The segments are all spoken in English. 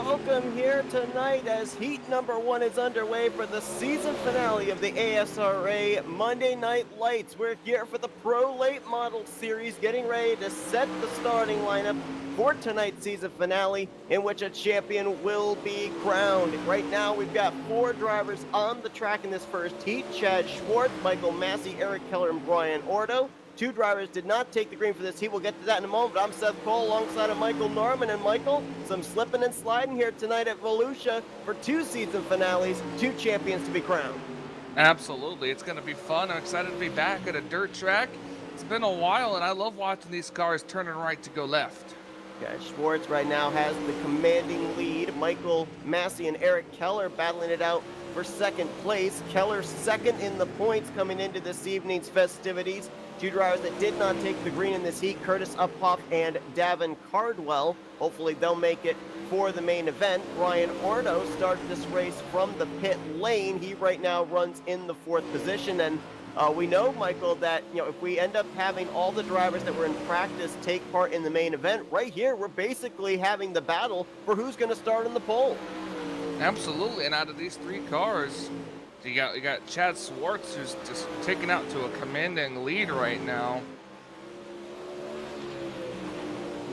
welcome here tonight as heat number 1 is underway for the season finale of the ASRA Monday Night Lights. We're here for the Pro Late Model Series, getting ready to set the starting lineup for tonight's season finale, in which a champion will be crowned. Right now, we've got 4 drivers on the track in this first heat: Chad Schwartz, Michael Massey, Eric Keller, and Brian Ordo. 2 drivers did not take the green for this heat. We'll get to that in a moment, but I'm Seth Cole alongside of Michael Norman. And Michael, some slipping and sliding here tonight at Volusia for 2 season finales, 2 champions to be crowned. Absolutely. It's going to be fun. I'm excited to be back at a dirt track. It's been a while, and I love watching these cars turning right to go left. Yeah, Schwartz right now has the commanding lead. Michael Massey and Eric Keller battling it out for second place. Keller second in the points coming into this evening's festivities. 2 drivers that did not take the green in this heat: Curtis Uphoff and Davin Cardwell. Hopefully they'll make it for the main event. Brian Orno started this race from the pit lane. He right now runs in the 4th position, and we know, Michael, that if we end up having all the drivers that were in practice take part in the main event, right here we're basically having the battle for who's going to start in the pole. Absolutely, and out of these 3 cars, you got Chad Schwartz, who's just taking out to a commanding lead right now.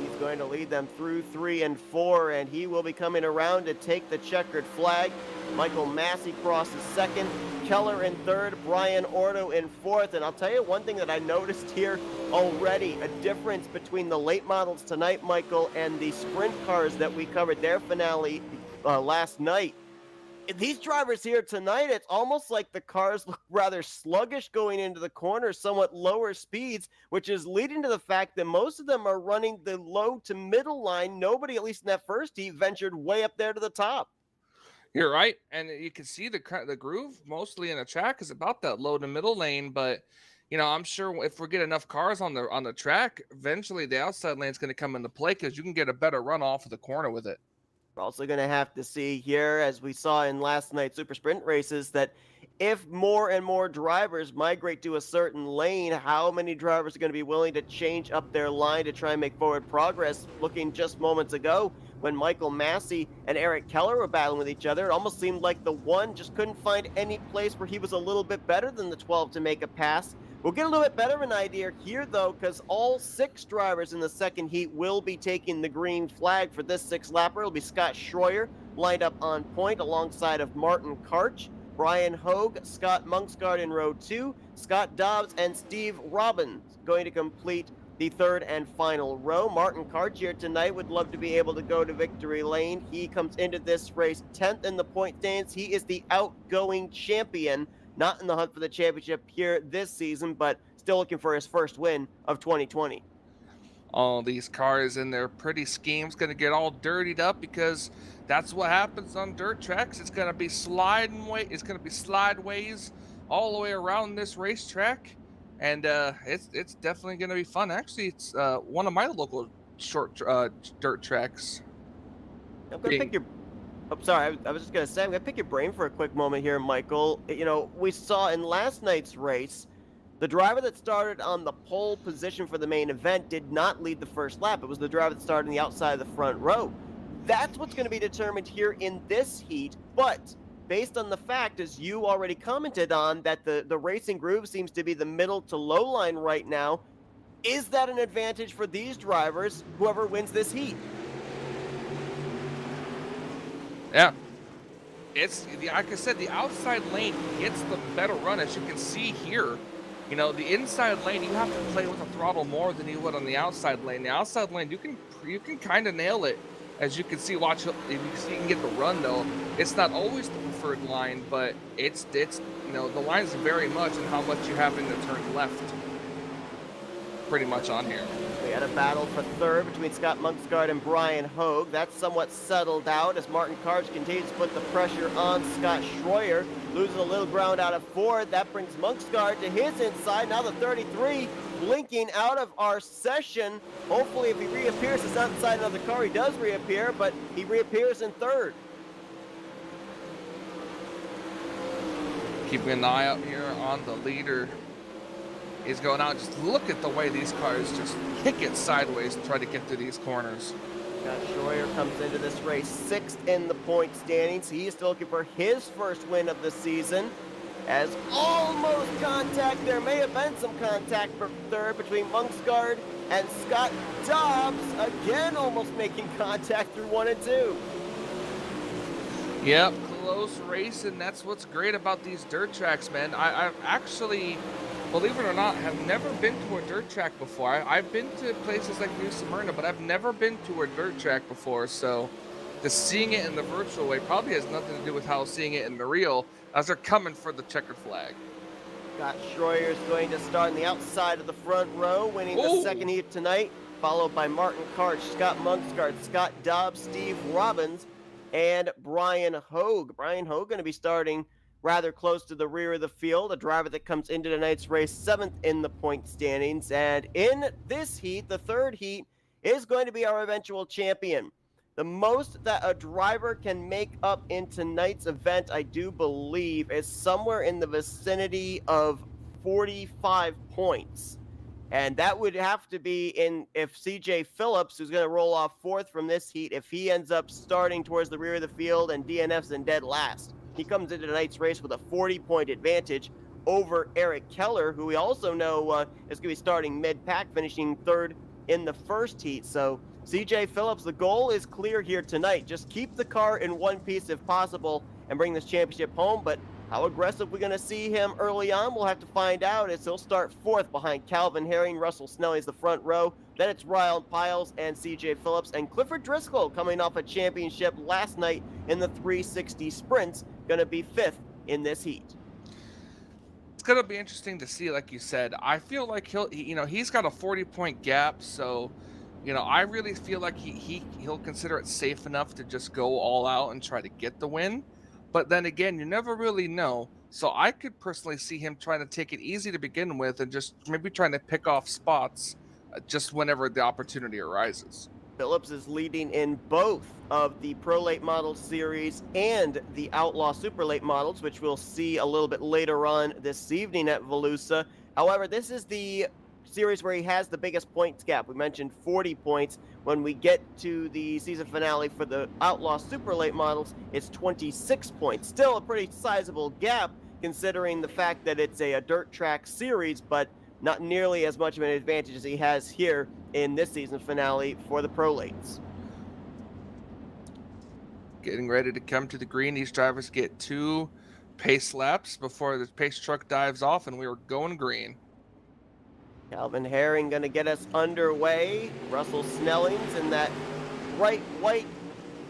He's going to lead them through 3 and 4, and he will be coming around to take the checkered flag. Michael Massey crosses second, Keller in third, Brian Ordo in 4th. And I'll tell you one thing that I noticed here already, a difference between the late models tonight, Michael, and the sprint cars that we covered their finale last night. These drivers here tonight, it's almost like the cars look rather sluggish going into the corner, somewhat lower speeds, which is leading to the fact that most of them are running the low to middle line. Nobody, at least in that first heat, ventured way up there to the top. You're right, and you can see the groove mostly in the track is about that low to middle lane, but I'm sure if we get enough cars on the track, eventually the outside lane is going to come into play because you can get a better run off of the corner with it. We're also going to have to see here, as we saw in last night's Super Sprint races, that if more and more drivers migrate to a certain lane, how many drivers are going to be willing to change up their line to try and make forward progress? Looking just moments ago, when Michael Massey and Eric Keller were battling with each other, it almost seemed like the one just couldn't find any place where he was a little bit better than the 12 to make a pass. We'll get a little bit better of an idea here, though, because all 6 drivers in the second heat will be taking the green flag for this 6-lapper. It'll be Scott Schroyer lined up on point alongside of Martin Karch, Brian Hogue, Scott Munksgaard in row 2, Scott Dobbs, and Steve Robbins going to complete the 3rd and final row. Martin Karch here tonight would love to be able to go to victory lane. He comes into this race 10th in the point standings. He is the outgoing champion, not in the hunt for the championship here this season, but still looking for his first win of 2020. All these cars in their pretty schemes going to get all dirtied up because that's what happens on dirt tracks. It's going to be slideways all the way around this racetrack, and it's definitely going to be fun. Actually, it's one of my local short dirt tracks. I'm going to pick your... Oh, sorry, I was just going to say, I'm going to pick your brain for a quick moment here, Michael. We saw in last night's race, the driver that started on the pole position for the main event did not lead the first lap. It was the driver that started on the outside of the front row. That's what's going to be determined here in this heat, but based on the fact, as you already commented on, that the racing groove seems to be the middle to low line right now, is that an advantage for these drivers, whoever wins this heat? Yeah, it's like I said, the outside lane gets the better run, as you can see here. The inside lane, you have to play with the throttle more than you would on the outside lane. The outside lane, you can kind of nail it, as you can see. Watch, if you can get the run though. It's not always the preferred line, but it's the lines vary much in how much you're having to turn left. Pretty much on here. We had a battle for 3rd between Scott Munksgaard and Brian Hogue. That's somewhat settled out as Martin Karch continues to put the pressure on Scott Schroyer. Loses a little ground out of 4th. That brings Munksgaard to his inside. Now the 33 blinking out of our session. Hopefully if he reappears, it's not inside another car. He does reappear, but he reappears in 3rd. Keeping an eye out here on the leader. He's going out. Just look at the way these cars just kick it sideways to try to get through these corners. Scott Schroyer comes into this race sixth in the point standings. He is still looking for his first win of the season. As almost contact, there may have been some contact for third between Monksgard and Scott Dobbs, again almost making contact through 1 and 2. Yep, close race, and that's what's great about these dirt tracks, man. I've actually, believe it or not, have never been to a dirt track before. I've been to places like New Smyrna, but I've never been to a dirt track before, so just seeing it in the virtual way probably has nothing to do with how seeing it in the real, as they're coming for the checkered flag. Scott Schroyer is going to start on the outside of the front row, winning the second Ooh. heat tonight, followed by Martin Karch, Scott Monksgard, Scott Dobbs, Steve Robbins, and Brian Hogue. Brian Hogue going to be starting rather close to the rear of the field, a driver that comes into tonight's race seventh in the point standings. And in this heat, the third heat, is going to be our eventual champion. The most that a driver can make up in tonight's event, I do believe, is somewhere in the vicinity of 45 points. And that would have to be in if CJ Phillips, who's going to roll off fourth from this heat, if he ends up starting towards the rear of the field and DNF's in dead last. He comes into tonight's race with a 40-point advantage over Eric Keller, who we also know is going to be starting mid-pack, finishing third in the first heat. So CJ Phillips, the goal is clear here tonight. Just keep the car in one piece if possible and bring this championship home. But how aggressive we're going to see him early on, we'll have to find out, as he'll start fourth behind Calvin Herring. Russell Snelling's the front row. Then it's Ryan Piles and CJ Phillips, and Clifford Driscoll, coming off a championship last night in the 360 sprints, going to be fifth in this heat. It's gonna be interesting to see, like you said. I feel like he's got a 40-point gap, so I really feel like he'll consider it safe enough to just go all out and try to get the win. But then again, you never really know. So I could personally see him trying to take it easy to begin with and just maybe trying to pick off spots just whenever the opportunity arises. Phillips is leading in both of the Pro Late Models series and the Outlaw Super Late Models, which we'll see a little bit later on this evening at Volusia. However, this is the series where he has the biggest points gap. We mentioned 40 points. When we get to the season finale for the Outlaw Super Late Models, it's 26 points. Still a pretty sizable gap considering the fact that it's a dirt track series, but not nearly as much of an advantage as he has here in this season finale for the Pro Lates. Getting ready to come to the green. These drivers get 2 pace laps before the pace truck dives off, and we are going green. Calvin Herring going to get us underway. Russell Snelling's in that bright white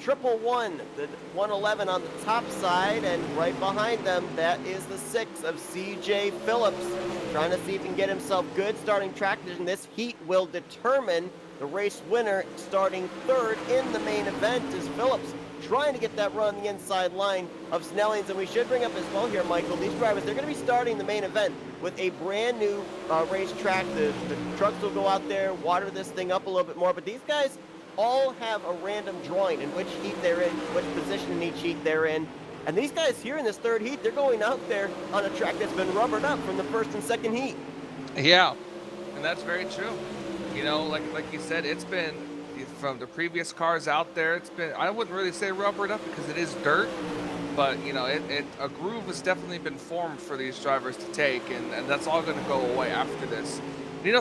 111, the 111 on the top side, and right behind them, that is the 6 of CJ Phillips, trying to see if he can get himself good starting track position. This heat will determine the race winner, starting third in the main event is Phillips, trying to get that run on the inside line of Snelling's. And we should bring up as well here, Michael, these drivers, they're going to be starting the main event with a brand new racetrack. The trucks will go out there, water this thing up a little bit more, but these guys all have a random drawing in which heat they're in, which position in each heat they're in. And these guys here in this third heat, they're going out there on a track that's been rubbered up from the first and second heat. Yeah, and that's very true. Like you said, it's been from the previous cars out there. It's been, I wouldn't really say rubbered up because it is dirt, but a groove has definitely been formed for these drivers to take, and that's all going to go away after this.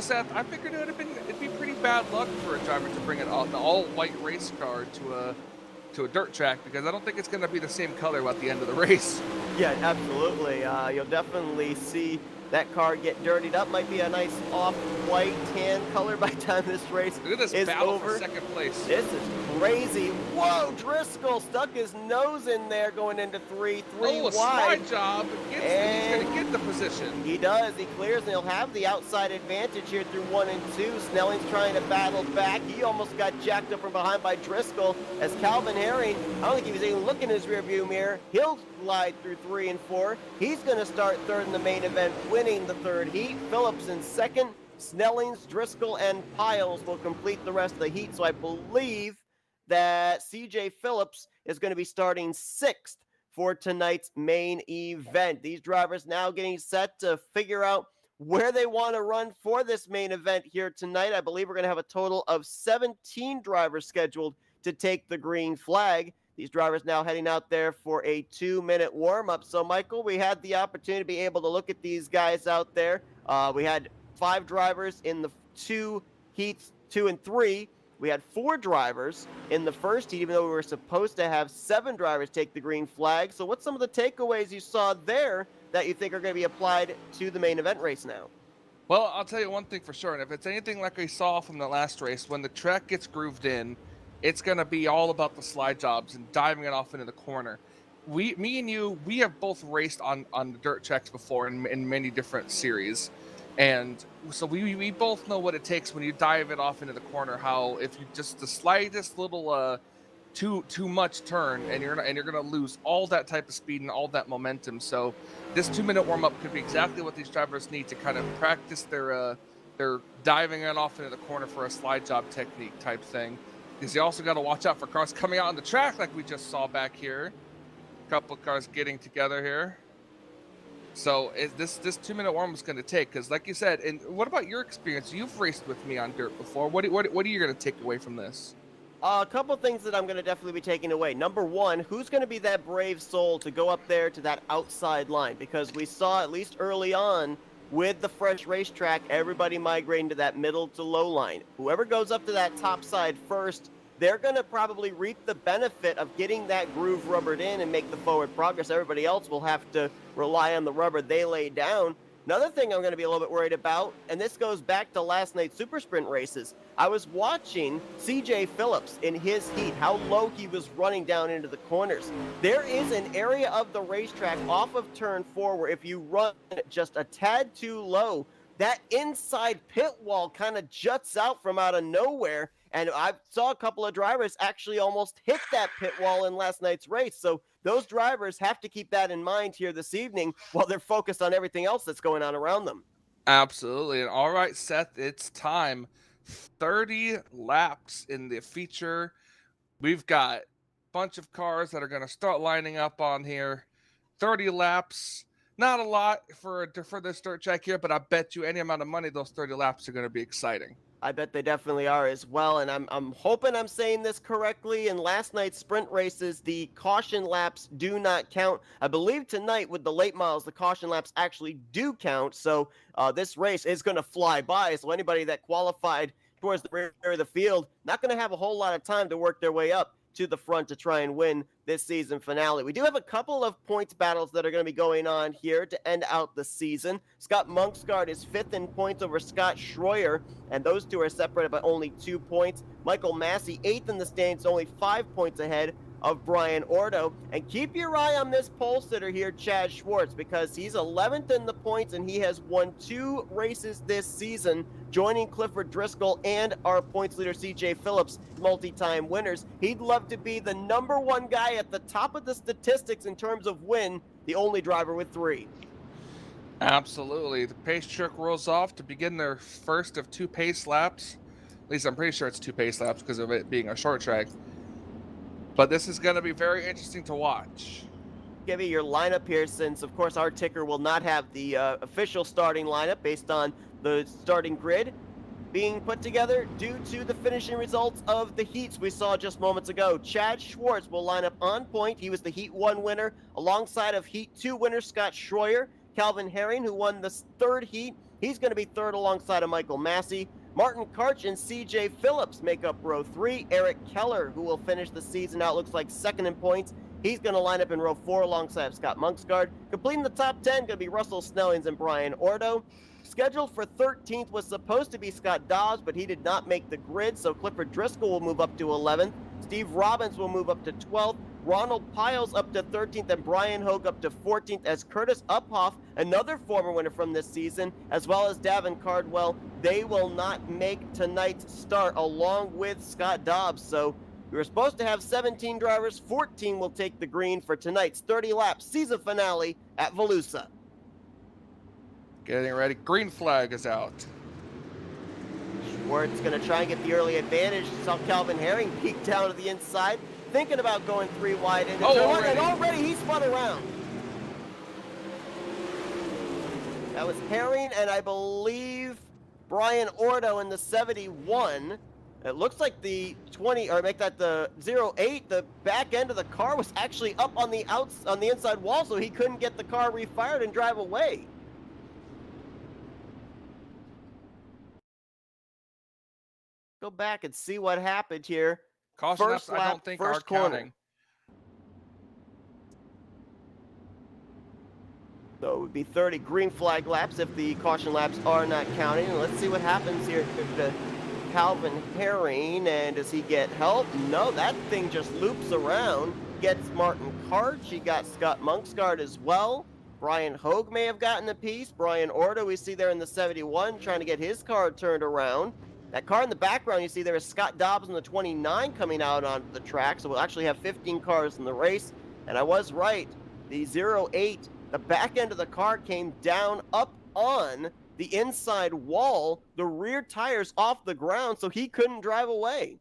Seth, I figured it'd be pretty bad luck for a driver to bring an all-white race car to a dirt track, because I don't think it's going to be the same color at the end of the race. Yeah, absolutely. You'll definitely see that car get dirtied up. Might be a nice off-white tan color by the time this race Look at this is battle over. for second place. This is crazy. Whoa, Driscoll stuck his nose in there going into three a wide. slide job. He's going to get the position. He does. He clears, and he'll have the outside advantage here through 1 and 2. Snelling's trying to battle back. He almost got jacked up from behind by Driscoll as Calvin Herring, I don't think he was even looking in his rearview mirror. He'll glide through 3 and 4. He's going to start third in the main event, winning the third heat. Phillips in second. Snelling's, Driscoll, and Piles will complete the rest of the heat. So I believe that CJ Phillips is going to be starting sixth for tonight's main event. These drivers now getting set to figure out where they want to run for this main event here tonight. I believe we're going to have a total of 17 drivers scheduled to take the green flag. These drivers now heading out there for a 2-minute warm-up. So, Michael, we had the opportunity to be able to look at these guys out there. We had 5 drivers in the 2 heats, 2 and 3. We had 4 drivers in the first heat, even though we were supposed to have 7 drivers take the green flag. So what's some of the takeaways you saw there that you think are going to be applied to the main event race now? Well, I'll tell you one thing for sure, and if it's anything like we saw from the last race, when the track gets grooved in, it's going to be all about the slide jobs and diving it off into the corner. Me and you, we have both raced on the dirt tracks before in many different series, and so we both know what it takes when you dive it off into the corner. How if you just the slightest little too much turn, and you're gonna lose all that type of speed and all that momentum. So this 2-minute warm up could be exactly what these drivers need to kind of practice their diving it off into the corner for a slide job technique type thing. Because you also got to watch out for cars coming out on the track like we just saw back here. A couple of cars getting together here. So this 2-minute warm is going to take, because like you said, and what about your experience? You've raced with me on dirt before. What are you going to take away from this? A couple things that I'm going to definitely be taking away. Number one, who's going to be that brave soul to go up there to that outside line? Because we saw, at least early on, with the fresh racetrack, everybody migrating to that middle to low line. Whoever goes up to that top side first, they're going to probably reap the benefit of getting that groove rubbered in and make the forward progress. Everybody else will have to rely on the rubber they lay down. Another thing I'm going to be a little bit worried about, and this goes back to last night's super sprint races. I was watching CJ Phillips in his heat, how low he was running down into the corners. There is an area of the racetrack off of turn 4 where if you run just a tad too low, that inside pit wall kind of juts out from out of nowhere. And I saw a couple of drivers actually almost hit that pit wall in last night's race. So those drivers have to keep that in mind here this evening while they're focused on everything else that's going on around them. Absolutely. And all right, Seth, it's time. 30 laps in the feature. We've got a bunch of cars that are going to start lining up on here. 30 laps. Not a lot for this dirt track here, but I bet you any amount of money those 30 laps are going to be exciting. I bet they definitely are as well, and I'm hoping I'm saying this correctly. In last night's sprint races, the caution laps do not count. I believe tonight with the late models, the caution laps actually do count, so this race is going to fly by. So anybody that qualified towards the rear of the field, not going to have a whole lot of time to work their way up to the front to try and win this season finale. We do have a couple of points battles that are going to be going on here to end out the season. Scott Munksgaard is 5th in points over Scott Schroyer, and those two are separated by only 2 points. Michael Massey, 8th in the standings, only 5 points ahead of Brian Ordo. And keep your eye on this pole sitter here, Chad Schwartz, because he's 11th in the points and he has won 2 races this season, joining Clifford Driscoll and our points leader CJ Phillips, multi-time winners. He'd love to be the number 1 guy at the top of the statistics in terms of win, the only driver with 3. Absolutely. The pace truck rolls off to begin their first of 2 pace laps. At least I'm pretty sure it's 2 pace laps because of it being a short track. But this is going to be very interesting to watch. Give you your lineup here, since of course our ticker will not have the official starting lineup based on the starting grid being put together due to the finishing results of the heats we saw just moments ago. Chad Schwartz will line up on point. He was the Heat 1 winner alongside of Heat 2 winner Scott Schroyer. Calvin Herring, who won the 3rd heat, he's going to be 3rd alongside of Michael Massey. Martin Karch and CJ Phillips make up row 3. Eric Keller, who will finish the season out, looks like 2nd in points. He's going to line up in row 4 alongside Scott Munksgaard. Completing the top 10 going to be Russell Snellings and Brian Ordo. Scheduled for 13th was supposed to be Scott Dobbs, but he did not make the grid, so Clifford Driscoll will move up to 11th. Steve Robbins will move up to 12th. Ronald Piles up to 13th, and Brian Hogue up to 14th, as Curtis Uphoff, another former winner from this season, as well as Davin Cardwell, they will not make tonight's start along with Scott Dobbs. So we were supposed to have 17 drivers. 14 will take the green for tonight's 30-lap season finale at Volusia. Getting ready. Green flag is out. Schwartz going to try and get the early advantage. Saw Calvin Herring peek down to the inside, thinking about going 3 wide into turn 1, and already he spun around. That was Herring and I believe Brian Ordo in the 71. It looks like the 20, or make that the 08, the back end of the car was actually up on the inside wall, so he couldn't get the car refired and drive away. Go back and see what happened here. Caution First laps, I lap, don't think first are corner. counting. So it would be 30 green flag laps if the caution laps are not counting. And let's see what happens here to Calvin Herring. And does he get help? No, that thing just loops around. Gets Martin Karch. He got Scott Monksgaard as well. Brian Hogue may have gotten a piece. Brian Ordo, we see there in the 71, trying to get his car turned around. That car in the background, you see there is Scott Dobbs in the 29 coming out onto the track. So we'll actually have 15 cars in the race. And I was right. The 08, the back end of the car came down up on the inside wall, the rear tires off the ground, so he couldn't drive away.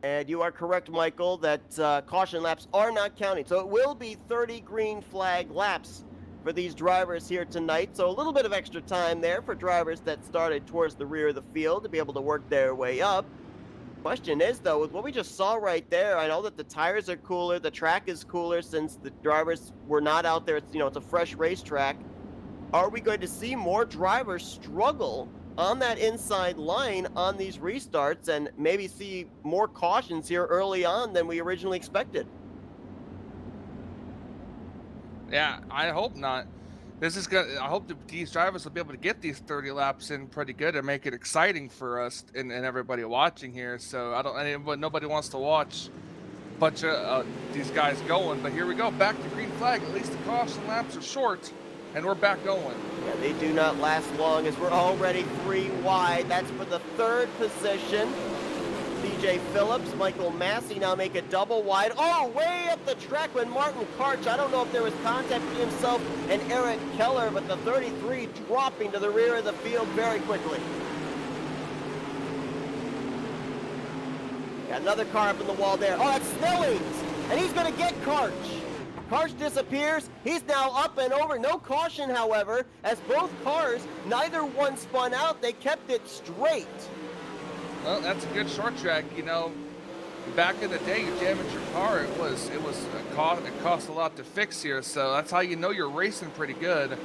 And you are correct, Michael, that caution laps are not counting. So it will be 30 green flag laps for these drivers here tonight. So a little bit of extra time there for drivers that started towards the rear of the field to be able to work their way up. Question is, though, with what we just saw right there, I know that the tires are cooler, the track is cooler since the drivers were not out there. It's, it's a fresh racetrack. Are we going to see more drivers struggle on that inside line on these restarts and maybe see more cautions here early on than we originally expected? Yeah, I hope not. This is good. I hope these drivers will be able to get these 30 laps in pretty good and make it exciting for us and everybody watching here. So nobody wants to watch a bunch of these guys going. But here we go, back to green flag. At least the caution laps are short, and we're back going. Yeah, they do not last long as we're already 3 wide. That's for the 3rd position. CJ Phillips, Michael Massey now make a double wide. Oh, way up the track when Martin Karch, I don't know if there was contact between himself and Eric Keller, but the 33 dropping to the rear of the field very quickly. Got another car up in the wall there. Oh, that's Snellings, and he's going to get Karch. Karch disappears. He's now up and over. No caution, however, as both cars, neither one spun out. They kept it straight. Well, that's a good short track. Back in the day, you damaged your car. It cost a lot to fix here. So that's how you know you're racing pretty good.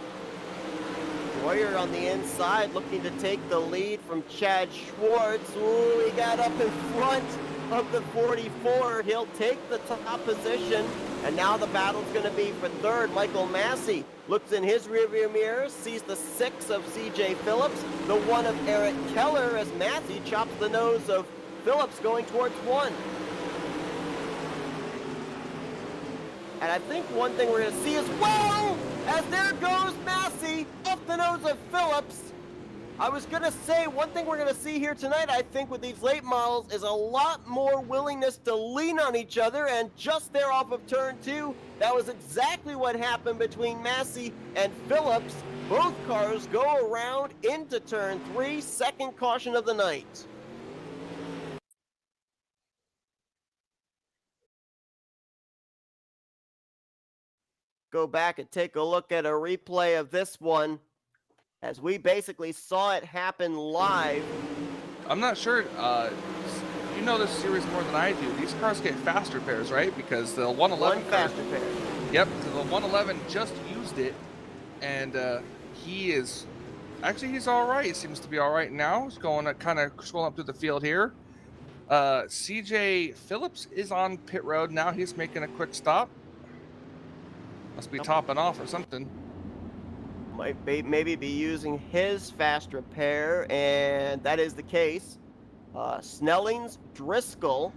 Boyer on the inside looking to take the lead from Chad Schwartz. Ooh, he got up in front of the 44. He'll take the top position. And now the battle's going to be for 3rd. Michael Massey looks in his rearview mirror, sees the 6 of CJ Phillips, the 1 of Eric Keller as Massey chops the nose of Phillips going towards 1. And I think one thing we're going to see as well, as there goes Massey off the nose of Phillips. I was going to say, one thing we're going to see here tonight, I think, with these late models is a lot more willingness to lean on each other, and just there off of turn 2, that was exactly what happened between Massey and Phillips. Both cars go around into turn 3, 2nd caution of the night. Go back and take a look at a replay of this one, as we basically saw it happen live. I'm not sure. You know this series more than I do. These cars get faster pairs, right? Because the 111 One faster pair. Yep, so the 111 just used it, and he's all right. He seems to be all right now. He's going to kind of scrolling up through the field here. CJ Phillips is on pit road now. He's making a quick stop. Must be topping off or something. Might maybe be using his fast repair, and that is the case. Snellings, Driscoll,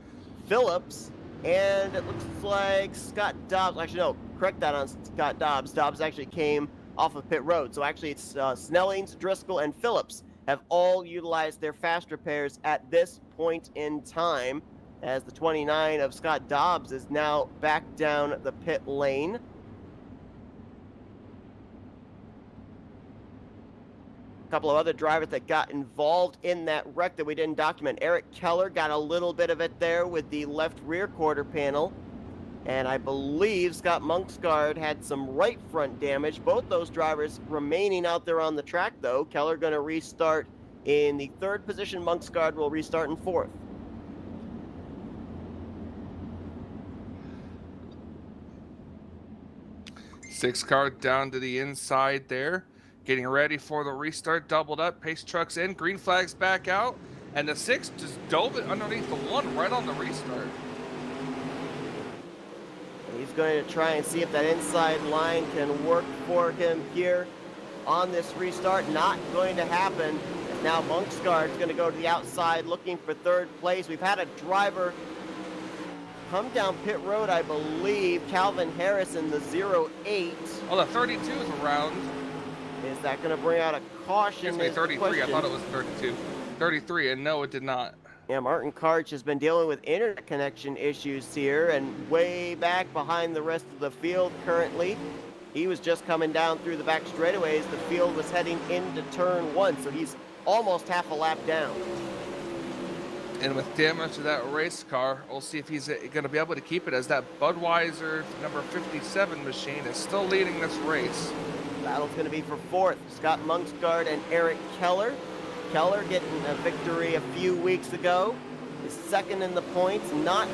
Phillips, and it looks like Scott Dobbs. Actually, no, correct that on Scott Dobbs. Dobbs actually came off of pit road. So actually it's Snellings, Driscoll, and Phillips have all utilized their fast repairs at this point in time, as the 29 of Scott Dobbs is now back down the pit lane. couple of other drivers that got involved in that wreck that we didn't document. Eric Keller got a little bit of it there with the left rear quarter panel. And I believe Scott Monksgaard had some right front damage. Both those drivers remaining out there on the track, though. Keller going to restart in the 3rd position. Monksgaard will restart in 4th. Six car down to the inside there, getting ready for the restart. Doubled up, pace trucks in, green flags back out, and the 6 just dove it underneath the 1 right on the restart. He's going to try and see if that inside line can work for him here on this restart. Not going to happen. Now Monksgaard is going to go to the outside looking for 3rd place. We've had a driver come down pit road, I believe. Calvin Harris in the 08. Oh, the 32 is around. Is that going to bring out a caution? Excuse me, 33. I thought it was 32. 33, and no, it did not. Yeah, Martin Karch has been dealing with internet connection issues here and way back behind the rest of the field currently. He was just coming down through the back straightaways. The field was heading into turn 1, so he's almost half a lap down. And with damage to that race car, we'll see if he's going to be able to keep it, as that Budweiser number 57 machine is still leading this race. Battle's going to be for 4th. Scott Monksgaard and Eric Keller. Keller getting a victory a few weeks ago. Is 2nd in the points, not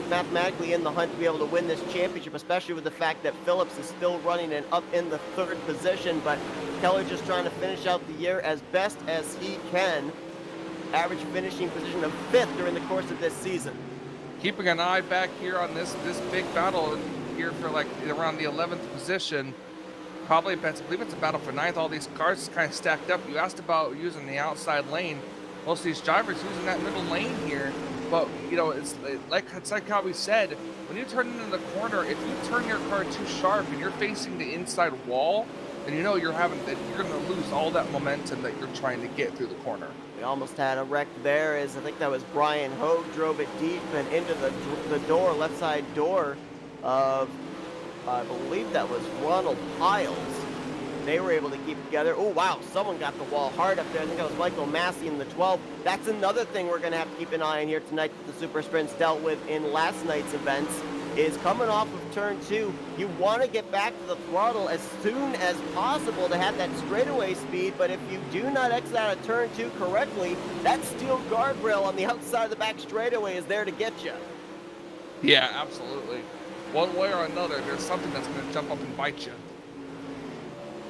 mathematically in the hunt to be able to win this championship, especially with the fact that Phillips is still running and up in the 3rd position. But Keller just trying to finish out the year as best as he can. Average finishing position of 5th during the course of this season. Keeping an eye back here on this big battle here for like around the 11th position. Probably, I believe it's a battle for 9th. All these cars kind of stacked up. You asked about using the outside lane. Most of these drivers using that middle lane here. But, you know, it's like how we said, when you turn into the corner, if you turn your car too sharp and you're facing the inside wall, then you know you're going to lose all that momentum that you're trying to get through the corner. We almost had a wreck there, as I think that was Brian Hogue drove it deep and into the door, left side door of, I believe that was Ronald Piles. They were able to keep it together. Oh, wow, someone got the wall hard up there. I think that was Michael Massey in the 12. That's another thing we're going to have to keep an eye on here tonight that the Super Sprints dealt with in last night's events, is coming off of turn 2. You want to get back to the throttle as soon as possible to have that straightaway speed, but if you do not exit out of turn 2 correctly, that steel guardrail on the outside of the back straightaway is there to get you. Yeah, absolutely. One way or another, there's something that's going to jump up and bite you.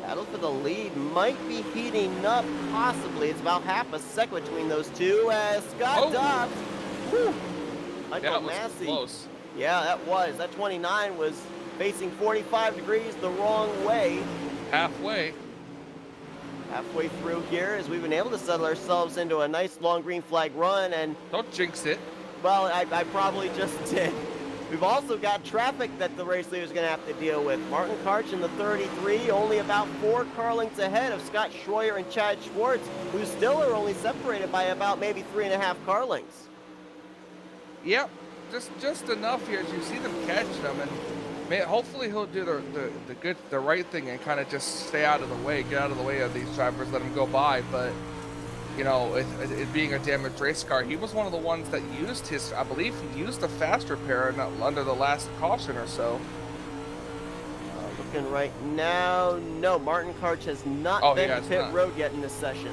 Battle for the lead might be heating up, possibly. It's about half a second between those two as Scott Dobbs. Whew, Michael Massey. Close. Yeah, that was. That 29 was facing 45 degrees the wrong way. Halfway Through here, as we've been able to settle ourselves into a nice long green flag run. And don't jinx it. Well, I probably just did. We've also got traffic that the race leader is going to have to deal with. Martin Karch in the 33, only about 4 car lengths ahead of Scott Schroyer and Chad Schwartz, who still are only separated by about maybe 3.5 car lengths. Yep, just enough here as you see them catch them, and hopefully he'll do the right thing and kind of just stay out of the way, get out of the way of these drivers, let them go by. But you know, it being a damaged race car, he was one of the ones that used I believe he used the fast repair under the last caution or so. Looking right now, no, Martin Karch has not been to pit road yet in this session.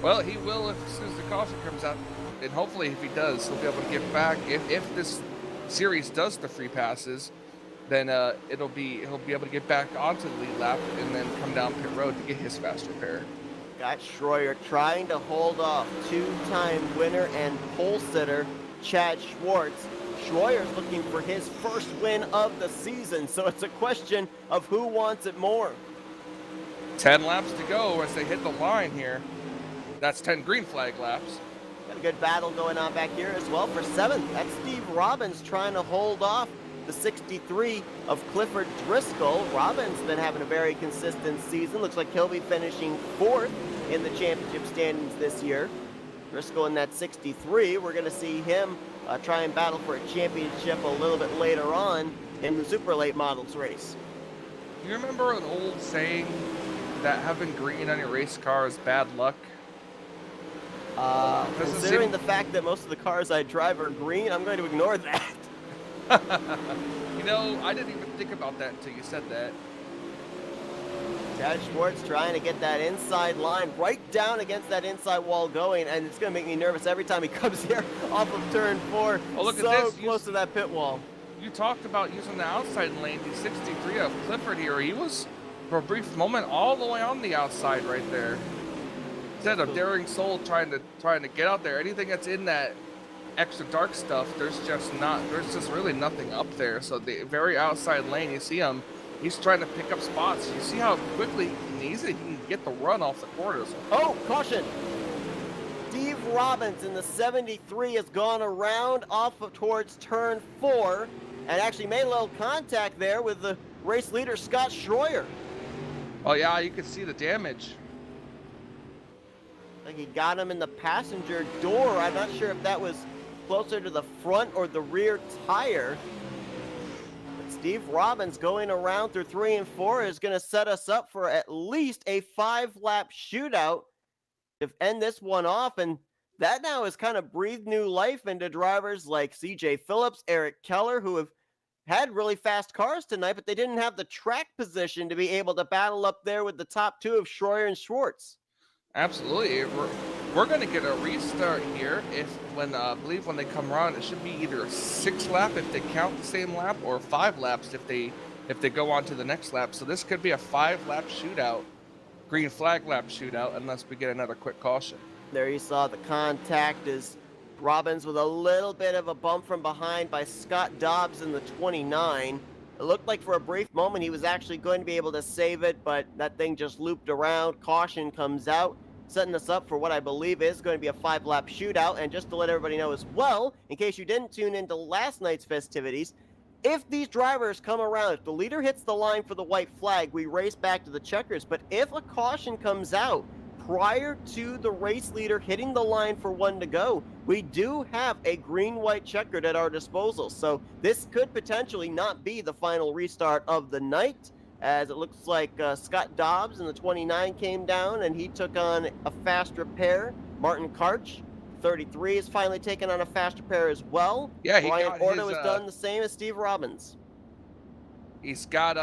Well, he will as soon as the caution comes out, and hopefully if he does, he'll be able to get back. If this series does the free passes, then he'll be able to get back onto the lead lap and then come down pit road to get his fast repair. Scott Schroyer trying to hold off 2-time winner and pole sitter Chad Schwartz. Schroyer's looking for his first win of the season, so it's a question of who wants it more. 10 laps to go as they hit the line here. That's 10 green flag laps. Got a good battle going on back here as well for 7th. That's Steve Robbins trying to hold off the 63 of Clifford Driscoll. Robbins been having a very consistent season. Looks like he'll be finishing 4th in the championship standings this year. Driscoll in that 63. We're going to see him try and battle for a championship a little bit later on in the super late models race. You remember an old saying that having green on your race car is bad luck? Doesn't Considering seem. the fact that most of the cars I drive are green, I'm going to ignore that. You know, I didn't even think about that until you said that. Chad Schwartz trying to get that inside line right down against that inside wall going, and it's going to make me nervous every time he comes here off of turn 4. Oh, look at So this. close to that pit wall. You talked about using the outside lane. The 63 of Clifford here, he was, for a brief moment, all the way on the outside right there. Instead of daring soul trying to get out there, anything that's in that extra dark stuff, there's just really nothing up there. So the very outside lane, you see him, he's trying to pick up spots. You see how quickly and easily he can get the run off the corners. Oh, caution! Steve Robbins in the 73 has gone around off of towards turn 4 and actually made a little contact there with the race leader, Scott Schroyer. Oh yeah, you can see the damage. I think he got him in the passenger door. I'm not sure if that was closer to the front or the rear tire. But Steve Robbins going around through 3 and 4 is going to set us up for at least a 5-lap shootout to end this one off, and that now has kind of breathed new life into drivers like CJ Phillips, Eric Keller, who have had really fast cars tonight, but they didn't have the track position to be able to battle up there with the top 2 of Schroyer and Schwartz. Absolutely. We're going to get a restart here. I believe when they come around, it should be either a 6-lap if they count the same lap, or 5 laps if they go on to the next lap. So this could be a 5-lap shootout, green flag lap shootout, unless we get another quick caution. There you saw the contact as Robbins with a little bit of a bump from behind by Scott Dobbs in the 29. It looked like for a brief moment he was actually going to be able to save it, but that thing just looped around. Caution comes out, setting us up for what I believe is going to be a 5-lap shootout. And just to let everybody know as well, in case you didn't tune into last night's festivities, if these drivers come around, if the leader hits the line for the white flag, we race back to the checkers. But if a caution comes out prior to the race leader hitting the line for 1 to go, we do have a green-white checkered at our disposal. So this could potentially not be the final restart of the night, as it looks like Scott Dobbs in the 29 came down and he took on a fast repair. Martin Karch, 33, is finally taken on a fast repair as well. Yeah, Ryan Orta has done the same as Steve Robbins. He got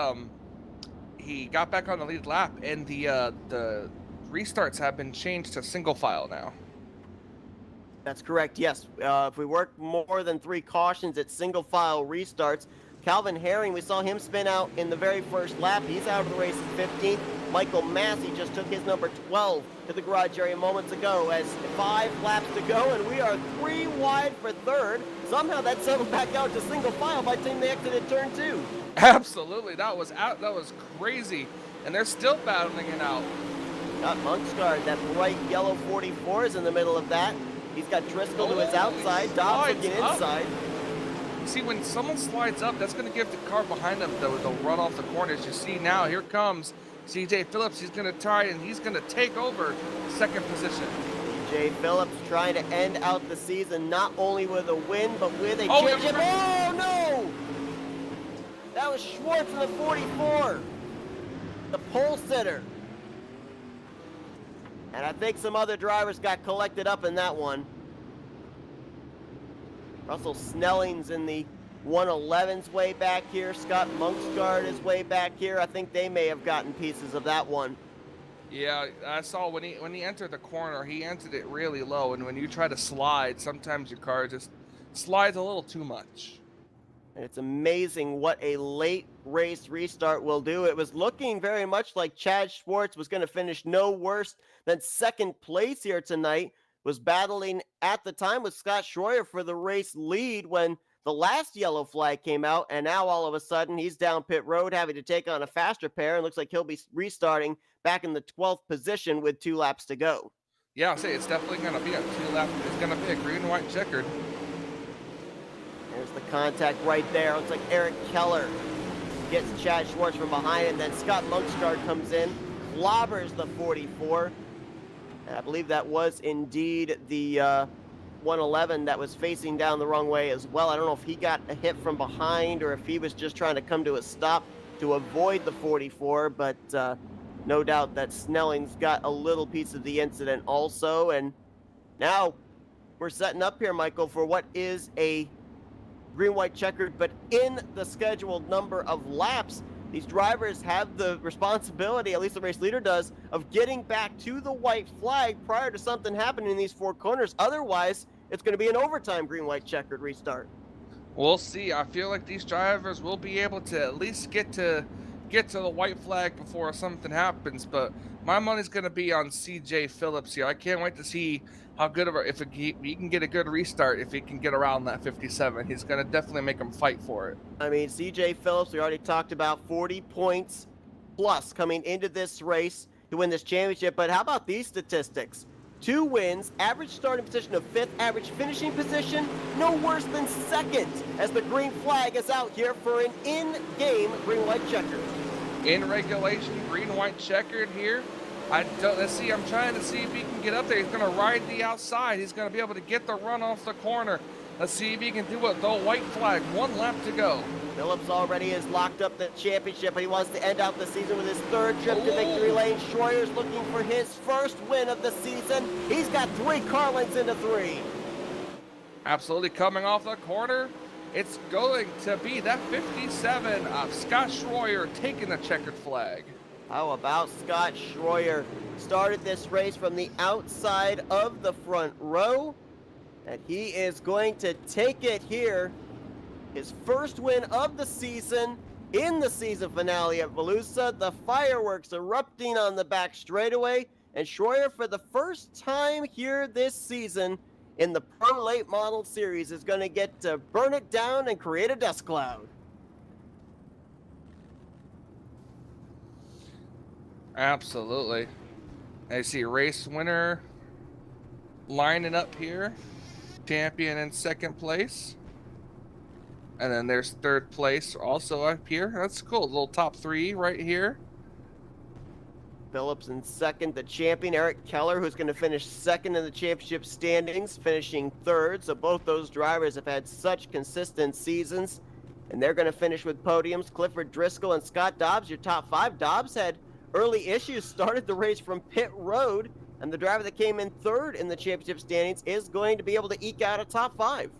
back on the lead lap, and the restarts have been changed to single file now. That's correct, yes. If we work more than 3 cautions, it's single file restarts. Calvin Herring, we saw him spin out in the very first lap. He's out of the race at 15th. Michael Massey just took his number 12 to the garage area moments ago as 5 laps to go, and we are 3 wide for 3rd. Somehow that settled back out to single file by the time they exited turn 2. Absolutely, that was crazy, and they're still battling it out. Got Monksgard, that bright yellow 44 is in the middle of that. He's got Driscoll to his outside, Dobbs looking inside. See, when someone slides up, that's going to give the car behind them the run off the corners. You see now, here comes CJ Phillips. He's going to try, and he's going to take over 2nd position. CJ Phillips trying to end out the season not only with a win, but with a championship. Oh, no! That was Schwartz in the 44. The pole sitter. And I think some other drivers got collected up in that one. Russell Snelling's in the 111's way back here. Scott Monksgard is way back here. I think they may have gotten pieces of that one. Yeah, I saw when he entered the corner, he entered it really low. And when you try to slide, sometimes your car just slides a little too much. And it's amazing what a late race restart will do. It was looking very much like Chad Schwartz was going to finish no worse than 2nd place here tonight. Was battling at the time with Scott Schroyer for the race lead when the last yellow flag came out, and now all of a sudden he's down pit road having to take on a fast repair, and looks like he'll be restarting back in the 12th position with 2 laps to go. Yeah, I'll say it's definitely going to be a 2-lap. It's going to be a green-white checkered. There's the contact right there. Looks like Eric Keller gets Chad Schwartz from behind, and then Scott Monksgard comes in, clobbers the 44. And I believe that was indeed the 111 that was facing down the wrong way as well. I don't know if he got a hit from behind or if he was just trying to come to a stop to avoid the 44, but No doubt that Snelling's got a little piece of the incident also. And now we're setting up here, Michael, for what is a green, white, checkered, but in the scheduled number of laps, these drivers have the responsibility, at least the race leader does, of getting back to the white flag prior to something happening in these four corners. Otherwise, it's going to be an overtime green, white, checkered restart. We'll see. I feel like these drivers will be able to at least get to the white flag before something happens, but my money's going to be on CJ Phillips here. I can't wait to see how good of a, if he can get a good restart, if he can get around that 57. He's going to definitely make him fight for it. I mean, CJ Phillips, we already talked about 40 points plus coming into this race to win this championship, but how about these statistics? 2 wins, average starting position of 5th, average finishing position, no worse than 2nd, as the green flag is out here for an in-game green-white checkered. In regulation, green, white, checkered here. Let's see, I'm trying to see if he can get up there. He's going to ride the outside. He's going to be able to get the run off the corner. Let's see if he can do it. The white flag, 1 lap to go. Phillips already has locked up the championship, but he wants to end out the season with his 3rd trip to victory lane. Schroyer's looking for his 1st win of the season. He's got 3 car lengths into 3. Absolutely coming off the corner. It's going to be that 57 of Scott Schroyer taking the checkered flag. How about Scott Schroyer? Started this race from the outside of the front row, and he is going to take it here. His 1st win of the season in the season finale at Volusia. The fireworks erupting on the back straightaway, and Schroyer, for the first time here this season in the Pro Late Model Series, is going to get to burn it down and create a dust cloud. Absolutely. I see race winner lining up here. Champion in 2nd place. And then there's 3rd place also up here. That's cool. Little top 3 right here. Phillips in 2nd, the champion, Eric Keller, who's going to finish 2nd in the championship standings, finishing 3rd. So both those drivers have had such consistent seasons, and they're going to finish with podiums. Clifford Driscoll and Scott Dobbs, your top 5. Dobbs had early issues, started the race from pit road, and the driver that came in 3rd in the championship standings is going to be able to eke out a top 5.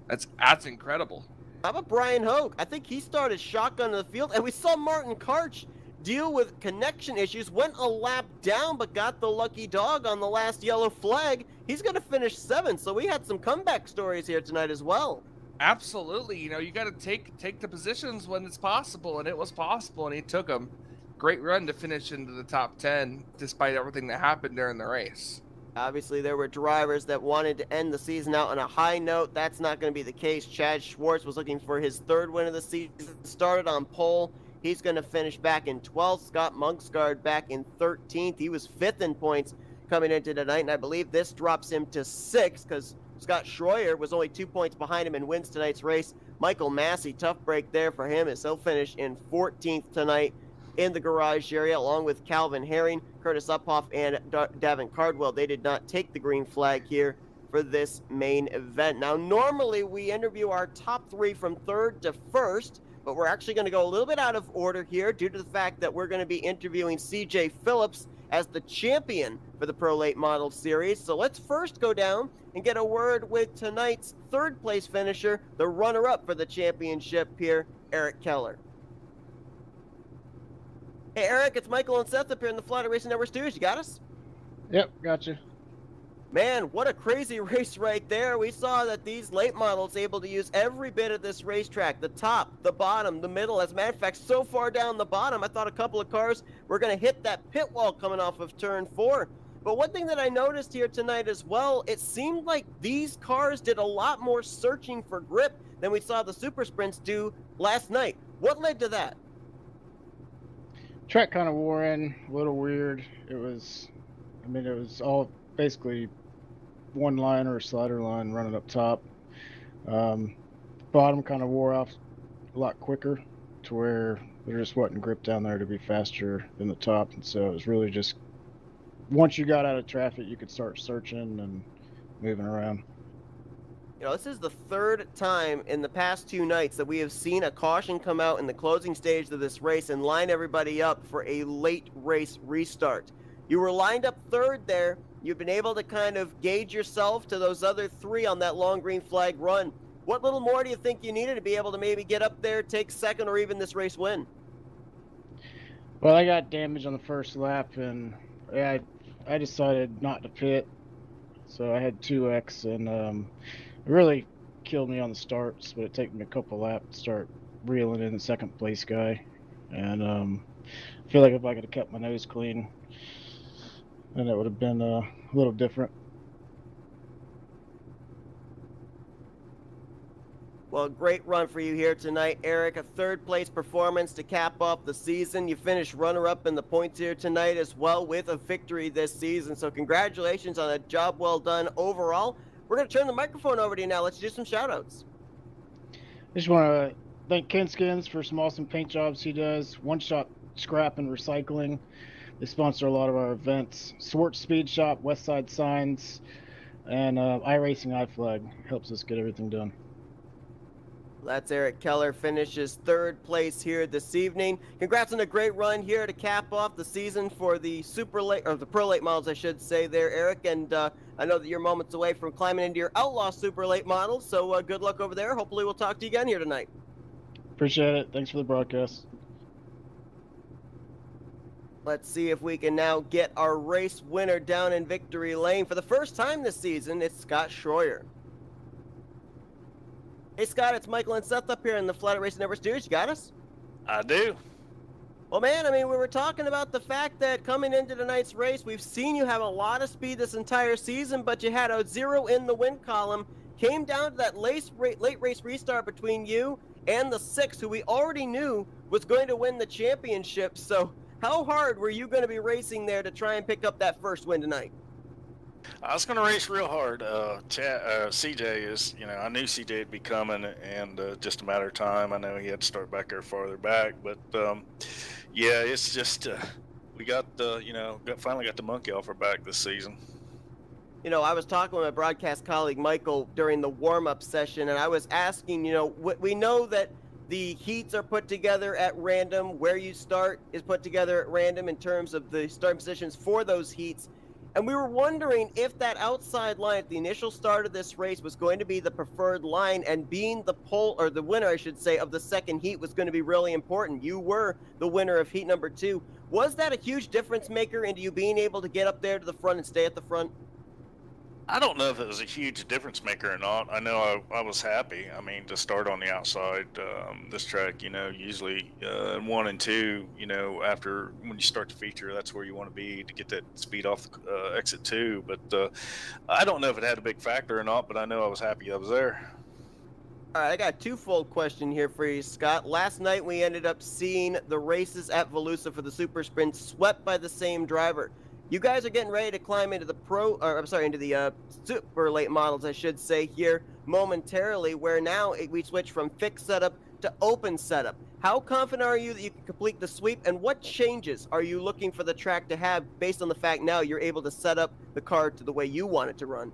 That's incredible. How about Brian Hogue? I think he started shotgun in the field, and we saw Martin Karch deal with connection issues, went a lap down, but got the lucky dog on the last yellow flag. He's going to finish 7th, so we had some comeback stories here tonight as well. Absolutely. You know, you got to take the positions when it's possible, and it was possible, and he took them. Great run to finish into the top 10, despite everything that happened during the race. Obviously, there were drivers that wanted to end the season out on a high note. That's not going to be the case. Chad Schwartz was looking for his 3rd win of the season, started on pole. He's going to finish back in 12th. Scott Monksgaard back in 13th. He was 5th in points coming into tonight, and I believe this drops him to 6th because Scott Schroyer was only 2 points behind him and wins tonight's race. Michael Massey, tough break there for him as he'll finish in 14th tonight in the garage area, along with Calvin Herring, Curtis Uphoff, and Davin Cardwell. They did not take the green flag here for this main event. Now, normally we interview our top 3 from 3rd to 1st, but we're actually going to go a little bit out of order here due to the fact that we're going to be interviewing CJ Phillips as the champion for the Pro Late Model Series. So let's first go down and get a word with tonight's 3rd place finisher, the runner-up for the championship here, Eric Keller. Hey, Eric, it's Michael and Seth up here in the Flatout Racing Network studios. You got us? Yep, gotcha. Man, what a crazy race right there. We saw that these late models able to use every bit of this racetrack, the top, the bottom, the middle. As a matter of fact, so far down the bottom, I thought a couple of cars were going to hit that pit wall coming off of turn 4. But one thing that I noticed here tonight as well, it seemed like these cars did a lot more searching for grip than we saw the Super Sprints do last night. What led to that? Track kind of wore in, a little weird. It was all basically one line or a slider line running up top. Bottom kind of wore off a lot quicker to where there just wasn't grip down there to be faster than the top. And so it was really just, once you got out of traffic, you could start searching and moving around. This is the third time in the past 2 nights that we have seen a caution come out in the closing stage of this race and line everybody up for a late race restart. You were lined up third there. You've been able to kind of gauge yourself to those other three on that long green flag run. What little more do you think you needed to be able to maybe get up there, take second, or even this race win? Well, I got damage on the first lap, and I decided not to pit, so I had 2x, and it really killed me on the starts, but it took me a couple laps to start reeling in the second place guy, and I feel like if I could have kept my nose clean, then it would have been a little different. Well, great run for you here tonight, Eric. A third place performance to cap off the season. You finished runner up in the points here tonight as well with a victory this season. So, congratulations on a job well done overall. We're going to turn the microphone over to you now. Let's do some shout outs. I just want to thank Ken Skins for some awesome paint jobs he does. One Shot Scrap and Recycling. They sponsor a lot of our events. Swartz Speed Shop, Westside Signs, and iRacing iFlag helps us get everything done. That's Eric Keller, finishes third place here this evening. Congrats on a great run here to cap off the season for the super late, or the pro late models, I should say there, Eric. And I know that you're moments away from climbing into your outlaw super late models, so good luck over there. Hopefully we'll talk to you again here tonight. Appreciate it. Thanks for the broadcast. Let's see if we can now get our race winner down in victory lane. For the first time this season, it's Scott Schroyer. Hey, Scott, it's Michael and Seth up here in the Flatout Racing Network studios. You got us? I do. Well, man, I mean, we were talking about the fact that coming into tonight's race, we've seen you have a lot of speed this entire season, but you had a 0 in the win column. Came down to that late race restart between you and the 6, who we already knew was going to win the championship. So how hard were you going to be racing there to try and pick up that first win tonight? I was going to race real hard. CJ is, I knew CJ would be coming, and just a matter of time. I know he had to start back there farther back, but yeah, it's just we got finally got the monkey off our back this season. I was talking with my broadcast colleague Michael during the warm-up session, and I was asking, we know that the heats are put together at random. Where you start is put together at random in terms of the starting positions for those heats. And we were wondering if that outside line at the initial start of this race was going to be the preferred line, and being the winner, I should say, of the second heat was going to be really important. You were the winner of heat number 2. Was that a huge difference maker into you being able to get up there to the front and stay at the front? I don't know if it was a huge difference maker or not. I know I was happy. I mean, to start on the outside, this track, usually 1 and 2, after when you start to feature, that's where you want to be to get that speed off exit 2. But I don't know if it had a big factor or not, but I know I was happy I was there. All right, I got a twofold question here for you, Scott. Last night we ended up seeing the races at Volusia for the Super Sprint swept by the same driver. You guys are getting ready to climb into the super late models, I should say, here momentarily, where now we switch from fixed setup to open setup. How confident are you that you can complete the sweep, and what changes are you looking for the track to have based on the fact now you're able to set up the car to the way you want it to run?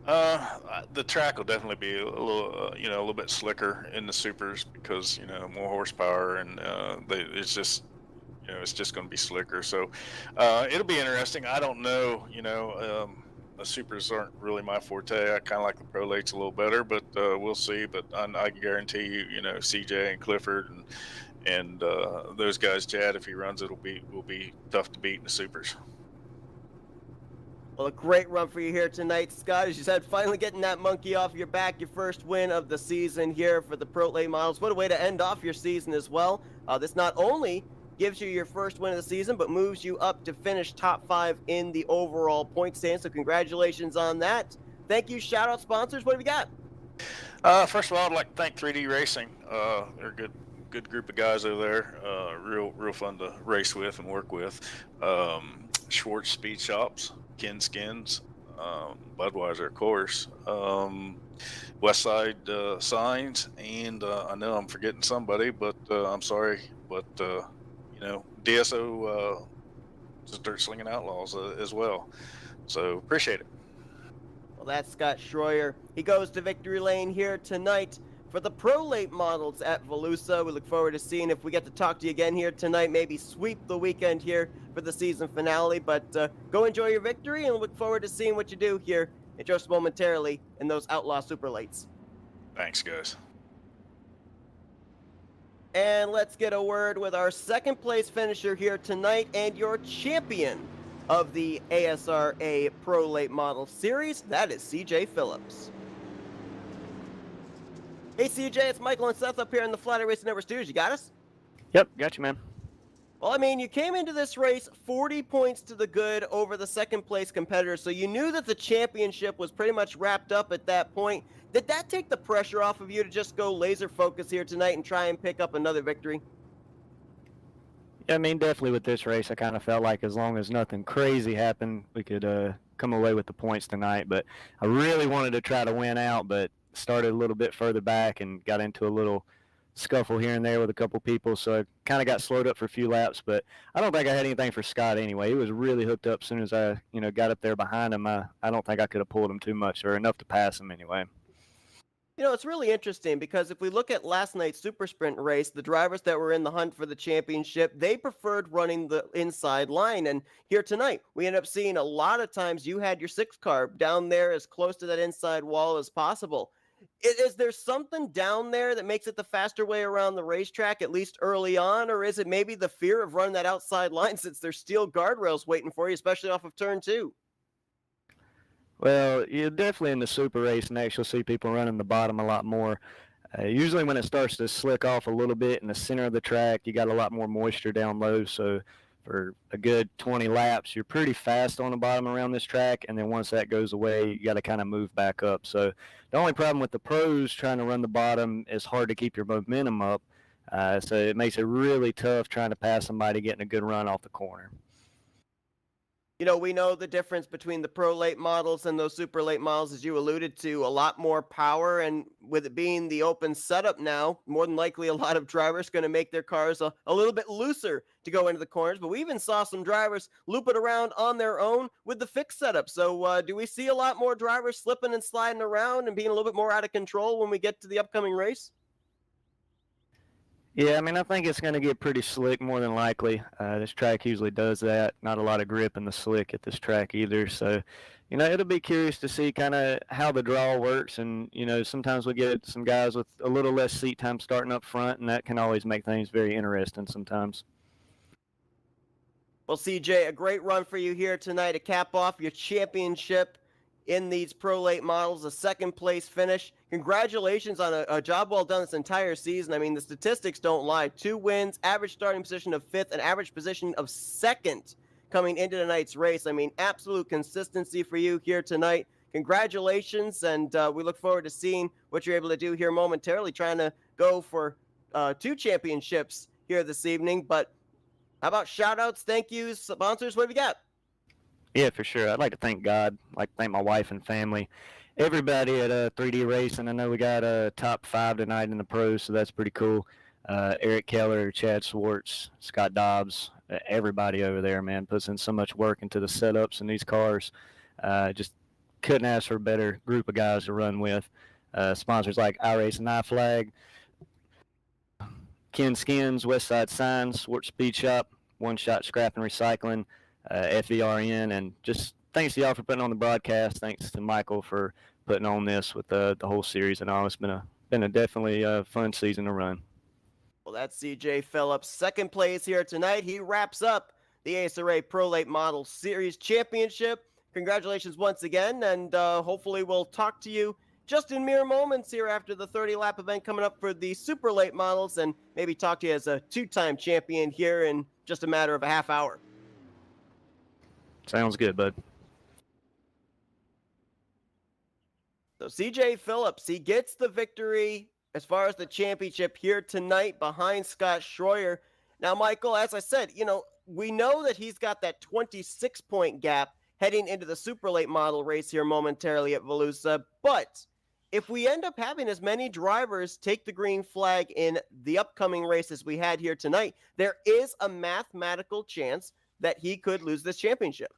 The track will definitely be a little bit slicker in the supers because more horsepower, and it's just going to be slicker. So it'll be interesting. I don't know. The supers aren't really my forte. I kind of like the pro lates a little better, but we'll see. But I can guarantee you, CJ and Clifford and those guys, Chad, if he runs it, will be tough to beat in the supers. Well, a great run for you here tonight, Scott. As you said, finally getting that monkey off your back, your first win of the season here for the Pro Late Models. What a way to end off your season as well. This not only gives you your first win of the season, but moves you up to finish top 5 in the overall point stand. So congratulations on that. Thank you. Shout out sponsors. What have you got? First of all, I'd like to thank 3D Racing. They're a good group of guys over there. Real fun to race with and work with. Swartz Speed Shops, Ken Skins, Budweiser, of course, Westside Signs, and I know I'm forgetting somebody, but I'm sorry, but DSO Dirt Slinging Outlaws as well. So appreciate it. Well, that's Scott Schroyer. He goes to victory lane here tonight for the Pro Late models at Volusia. We look forward to seeing if we get to talk to you again here tonight, maybe sweep the weekend here for the season finale. But go enjoy your victory and look forward to seeing what you do here just momentarily in those Outlaw Super Lates. Thanks, guys. And let's get a word with our second place finisher here tonight and your champion of the ASRA Pro Late Model Series. That is CJ Phillips. Hey CJ, it's Michael and Seth up here in the Flatout Racing Network studios. You got us? Yep, got you, man. Well, I mean, you came into this race 40 points to the good over the second place competitor, so you knew that the championship was pretty much wrapped up at that point. Did that take the pressure off of you to just go laser focus here tonight and try and pick up another victory? Yeah, I mean, definitely with this race, I kind of felt like as long as nothing crazy happened, we could come away with the points tonight. But I really wanted to try to win out, but started a little bit further back and got into a little scuffle here and there with a couple people, so I kind of got slowed up for a few laps. But I don't think I had anything for Scott anyway. He was really hooked up as soon as I got up there behind him. I don't think I could have pulled him too much or enough to pass him anyway. You know, it's really interesting because if we look at last night's super sprint race, the drivers that were in the hunt for the championship, they preferred running the inside line. And here tonight, we end up seeing a lot of times you had your 6 car down there as close to that inside wall as possible. Is there something down there that makes it the faster way around the racetrack, at least early on? Or is it maybe the fear of running that outside line since there's steel guardrails waiting for you, especially off of turn 2? Well, you're definitely in the super race next. You'll see people running the bottom a lot more. Usually when it starts to slick off a little bit in the center of the track, you got a lot more moisture down low. So for a good 20 laps, you're pretty fast on the bottom around this track. And then once that goes away, you got to kind of move back up. So the only problem with the pros trying to run the bottom is hard to keep your momentum up. So it makes it really tough trying to pass somebody getting a good run off the corner. You know, we know the difference between the pro late models and those super late models, as you alluded to, a lot more power. And with it being the open setup now, more than likely a lot of drivers going to make their cars a little bit looser to go into the corners. But we even saw some drivers loop it around on their own with the fixed setup. So do we see a lot more drivers slipping and sliding around and being a little bit more out of control when we get to the upcoming race? Yeah, I mean, I think it's going to get pretty slick more than likely. This track usually does that. Not a lot of grip in the slick at this track either. So, it'll be curious to see kind of how the draw works. And, sometimes we get some guys with a little less seat time starting up front, and that can always make things very interesting sometimes. Well, CJ, a great run for you here tonight to cap off your championship in these pro late models, a second place finish. Congratulations on a job well done this entire season. I mean, the statistics don't lie. 2 wins, average starting position of 5th, and average position of 2nd coming into tonight's race. I mean, absolute consistency for you here tonight. Congratulations, and we look forward to seeing what you're able to do here momentarily, trying to go for 2 championships here this evening. But how about shout-outs, thank yous, sponsors? What have you got? Yeah, for sure. I'd like to thank God. I'd like to thank my wife and family. Everybody at 3D Racing. I know we got a top 5 tonight in the pros, so that's pretty cool. Eric Keller, Chad Swartz, Scott Dobbs, everybody over there, man, puts in so much work into the setups in these cars. Just couldn't ask for a better group of guys to run with. Sponsors like iRace and iFlag, Ken Skins, Westside Signs, Swartz Speed Shop, One Shot Scrap and Recycling, FVRN, and just thanks to y'all for putting on the broadcast. Thanks to Michael for putting on this with the whole series and all. It's been a definitely fun season to run. Well, that's CJ Phillips, second place here tonight. He wraps up the ASRA Pro Late Model Series Championship. Congratulations once again, and hopefully we'll talk to you just in mere moments here after the 30-lap event coming up for the super late models, and maybe talk to you as a 2-time champion here in just a matter of a half hour. Sounds good, bud. So CJ Phillips, he gets the victory as far as the championship here tonight behind Scott Schroyer. Now, Michael, as I said, we know that he's got that 26-point gap heading into the super late model race here momentarily at Volusia. But if we end up having as many drivers take the green flag in the upcoming races we had here tonight, there is a mathematical chance that he could lose this championship.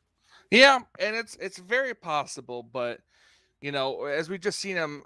Yeah, and it's very possible, but as we just seen him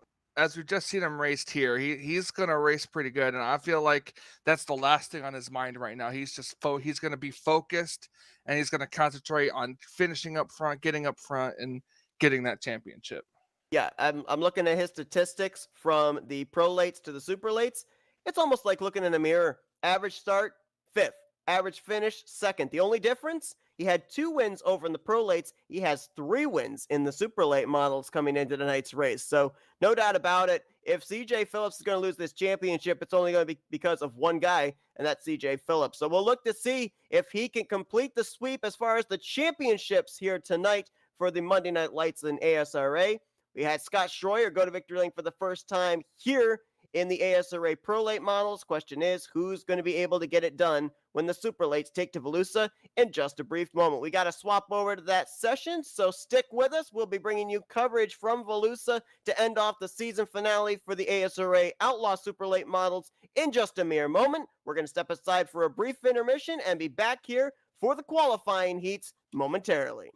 raced here, he's gonna race pretty good, and I feel like that's the last thing on his mind right now. He's gonna be focused, and he's gonna concentrate on finishing up front, getting up front, and getting that championship. Yeah, I'm looking at his statistics from the pro lates to the super lates. It's almost like looking in a mirror. Average start, fifth. Average finish, second. The only difference, he had 2 wins over in the pro lates. He has 3 wins in the super late models coming into tonight's race. So no doubt about it. If CJ Phillips is going to lose this championship, it's only going to be because of one guy, and that's CJ Phillips. So we'll look to see if he can complete the sweep as far as the championships here tonight for the Monday Night Lights in ASRA. We had Scott Schroyer go to Victory Lane for the first time here in the ASRA Pro Late models. Question is, who's going to be able to get it done when the Super Lates take to Volusia in just a brief moment? We got to swap over to that session, so stick with us. We'll be bringing you coverage from Volusia to end off the season finale for the ASRA Outlaw Super Late models in just a mere moment. We're going to step aside for a brief intermission and be back here for the qualifying heats momentarily.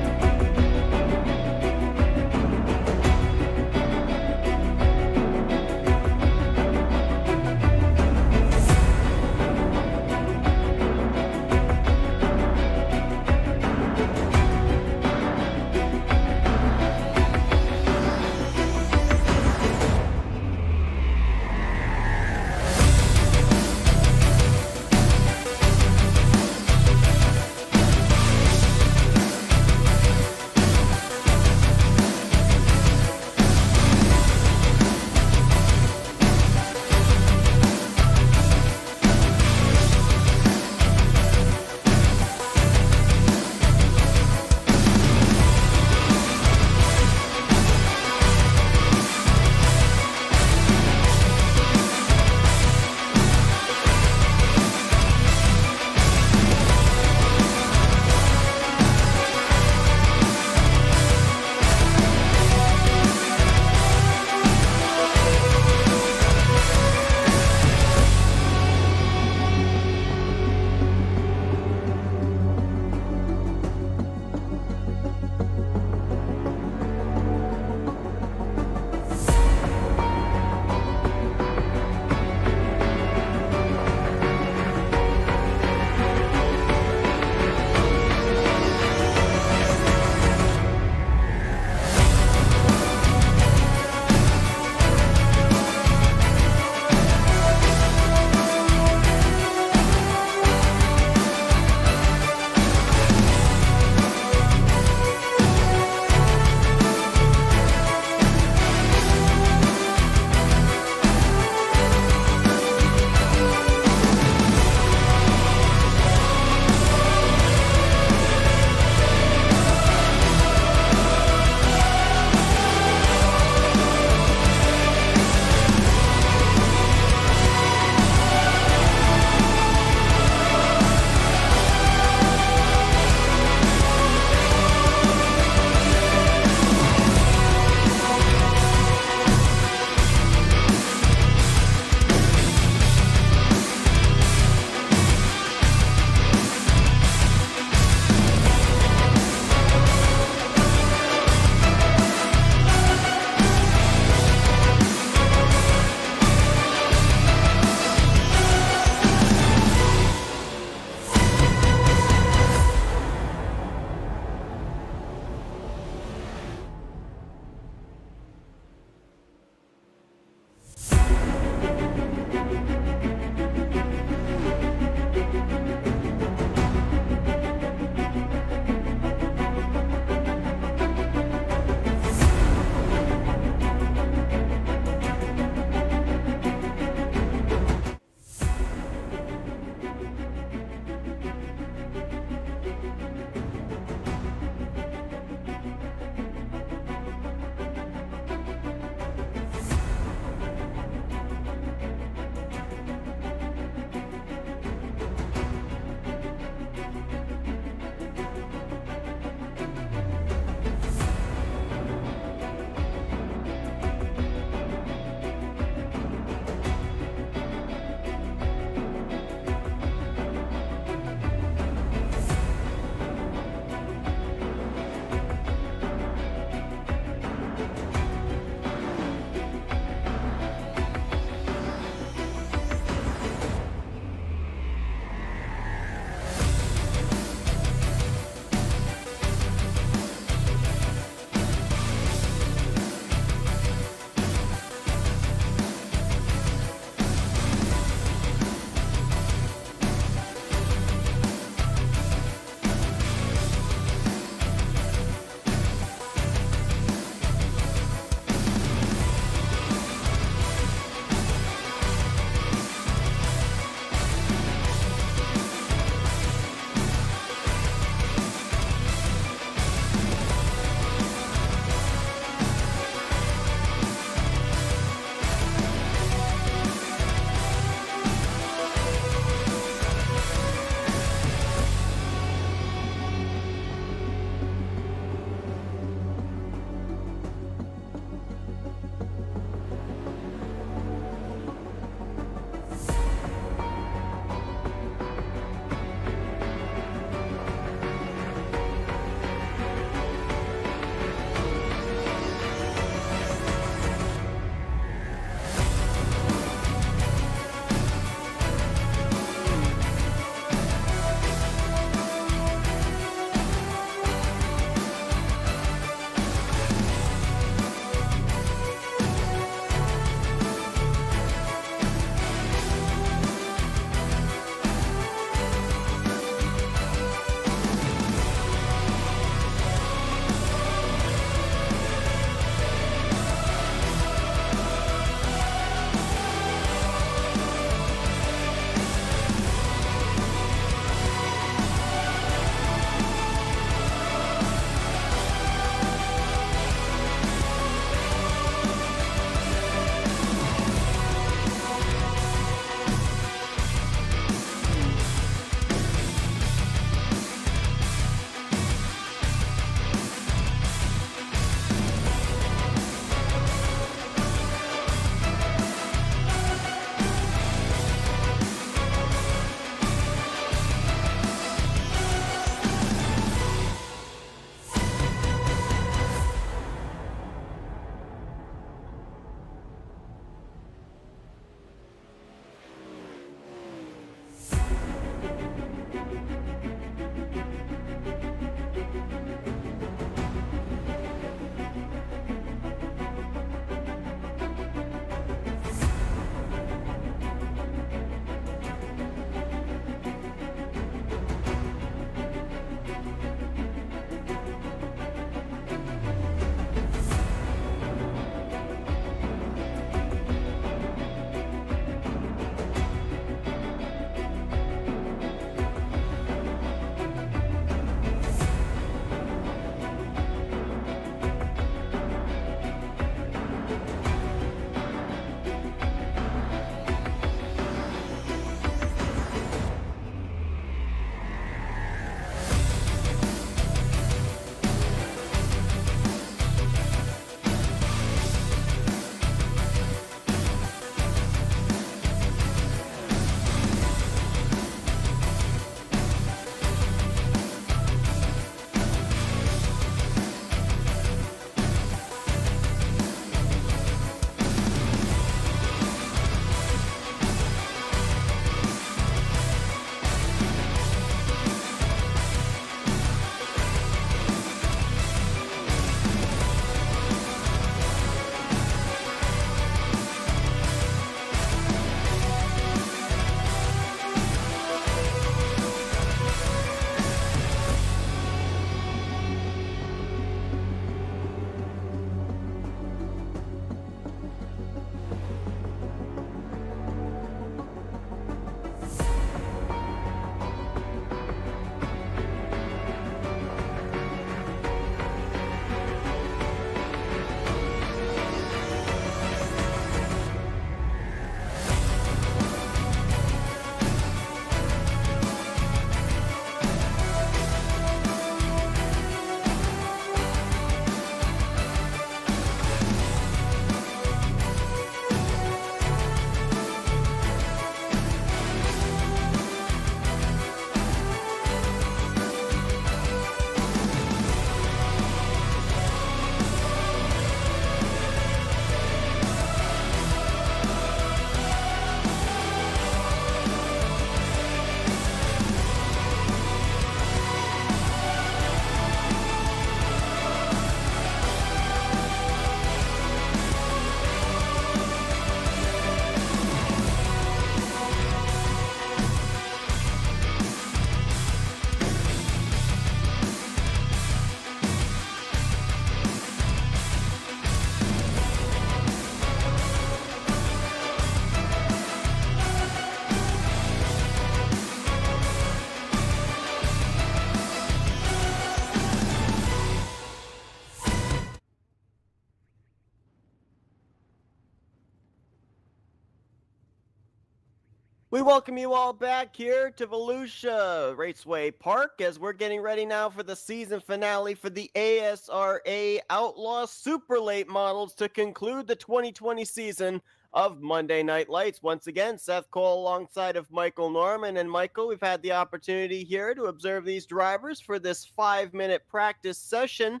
We welcome you all back here to Volusia Raceway Park as we're getting ready now for the season finale for the ASRA Outlaw Super Late Models to conclude the 2020 season of Monday Night Lights. Once again, Seth Cole alongside of Michael Norman. And Michael, we've had the opportunity here to observe these drivers for this 5-minute practice session.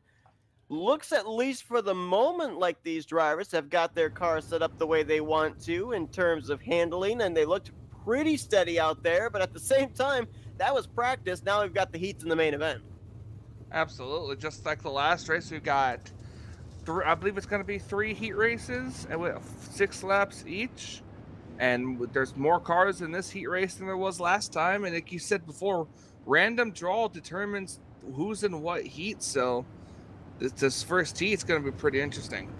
Looks, at least for the moment, like these drivers have got their car set up the way they want to in terms of handling, and they looked pretty steady out there. But at the same time, that was practice. Now we've got the heats in the main event. Absolutely. Just like the last race, we've got I believe it's going to be 3 heat races and with 6 laps each. And there's more cars in this heat race than there was last time. And like you said before, random draw determines who's in what heat. So this first heat is going to be pretty interesting.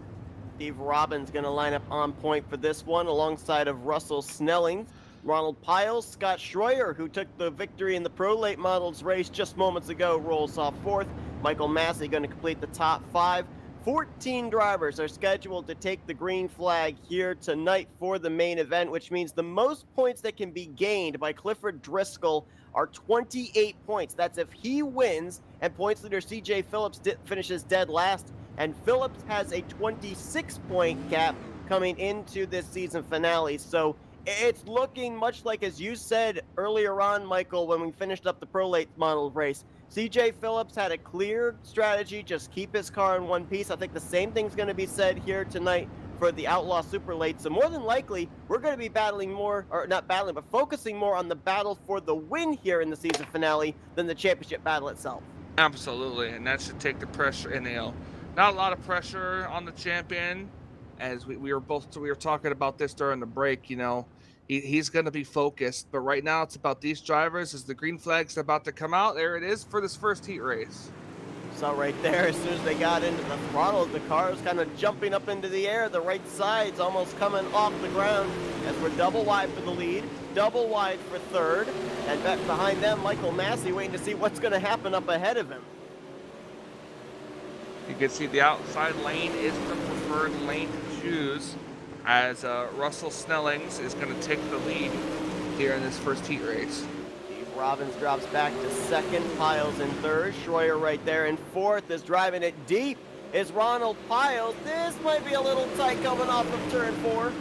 Steve Robbins going to line up on point for this one alongside of Russell Snelling, Ronald Piles, Scott Schroyer, who took the victory in the Pro Late Models race just moments ago, rolls off 4th. Michael Massey going to complete the top 5. 14 drivers are scheduled to take the green flag here tonight for the main event, which means the most points that can be gained by Clifford Driscoll are 28 points. That's if he wins and points leader CJ Phillips finishes dead last. And Phillips has a 26-point cap coming into this season finale. So it's looking much like, as you said earlier on, Michael, when we finished up the Pro Late Model race. CJ Phillips had a clear strategy, just keep his car in one piece. I think the same thing's going to be said here tonight for the Outlaw Super Late. So more than likely, we're going to be battling more, or not battling, but focusing more on the battle for the win here in the season finale than the championship battle itself. Absolutely, and that should take the pressure, and not a lot of pressure on the champion. As we were talking about this during the break, he's going to be focused. But right now, it's about these drivers. As the green flag's about to come out, there it is for this first heat race. So right there, as soon as they got into the throttle, the car was kind of jumping up into the air. The right side's almost coming off the ground as we're double wide for the lead, double wide for 3rd, and back behind them, Michael Massey waiting to see what's going to happen up ahead of him. You can see the outside lane is the preferred lane to choose, as Russell Snellings is going to take the lead here in this first heat race. Steve Robbins drops back to 2nd, Piles in 3rd, Schroyer right there in 4th. Is driving it deep is Ronald Piles. This might be a little tight coming off of turn 4.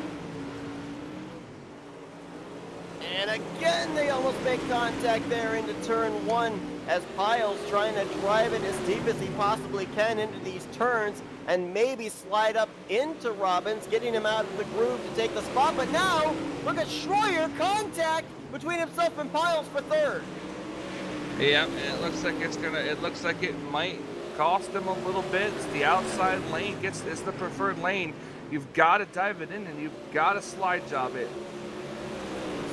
And again, they almost make contact there into turn 1 as Piles trying to drive it as deep as he possibly can into these turns and maybe slide up into Robbins, getting him out of the groove to take the spot. But now, look at Schroyer, contact between himself and Piles for 3rd. Yeah, and it looks like it might cost him a little bit. It's the outside lane it's the preferred lane. You've got to dive it in and you've got to slide job it.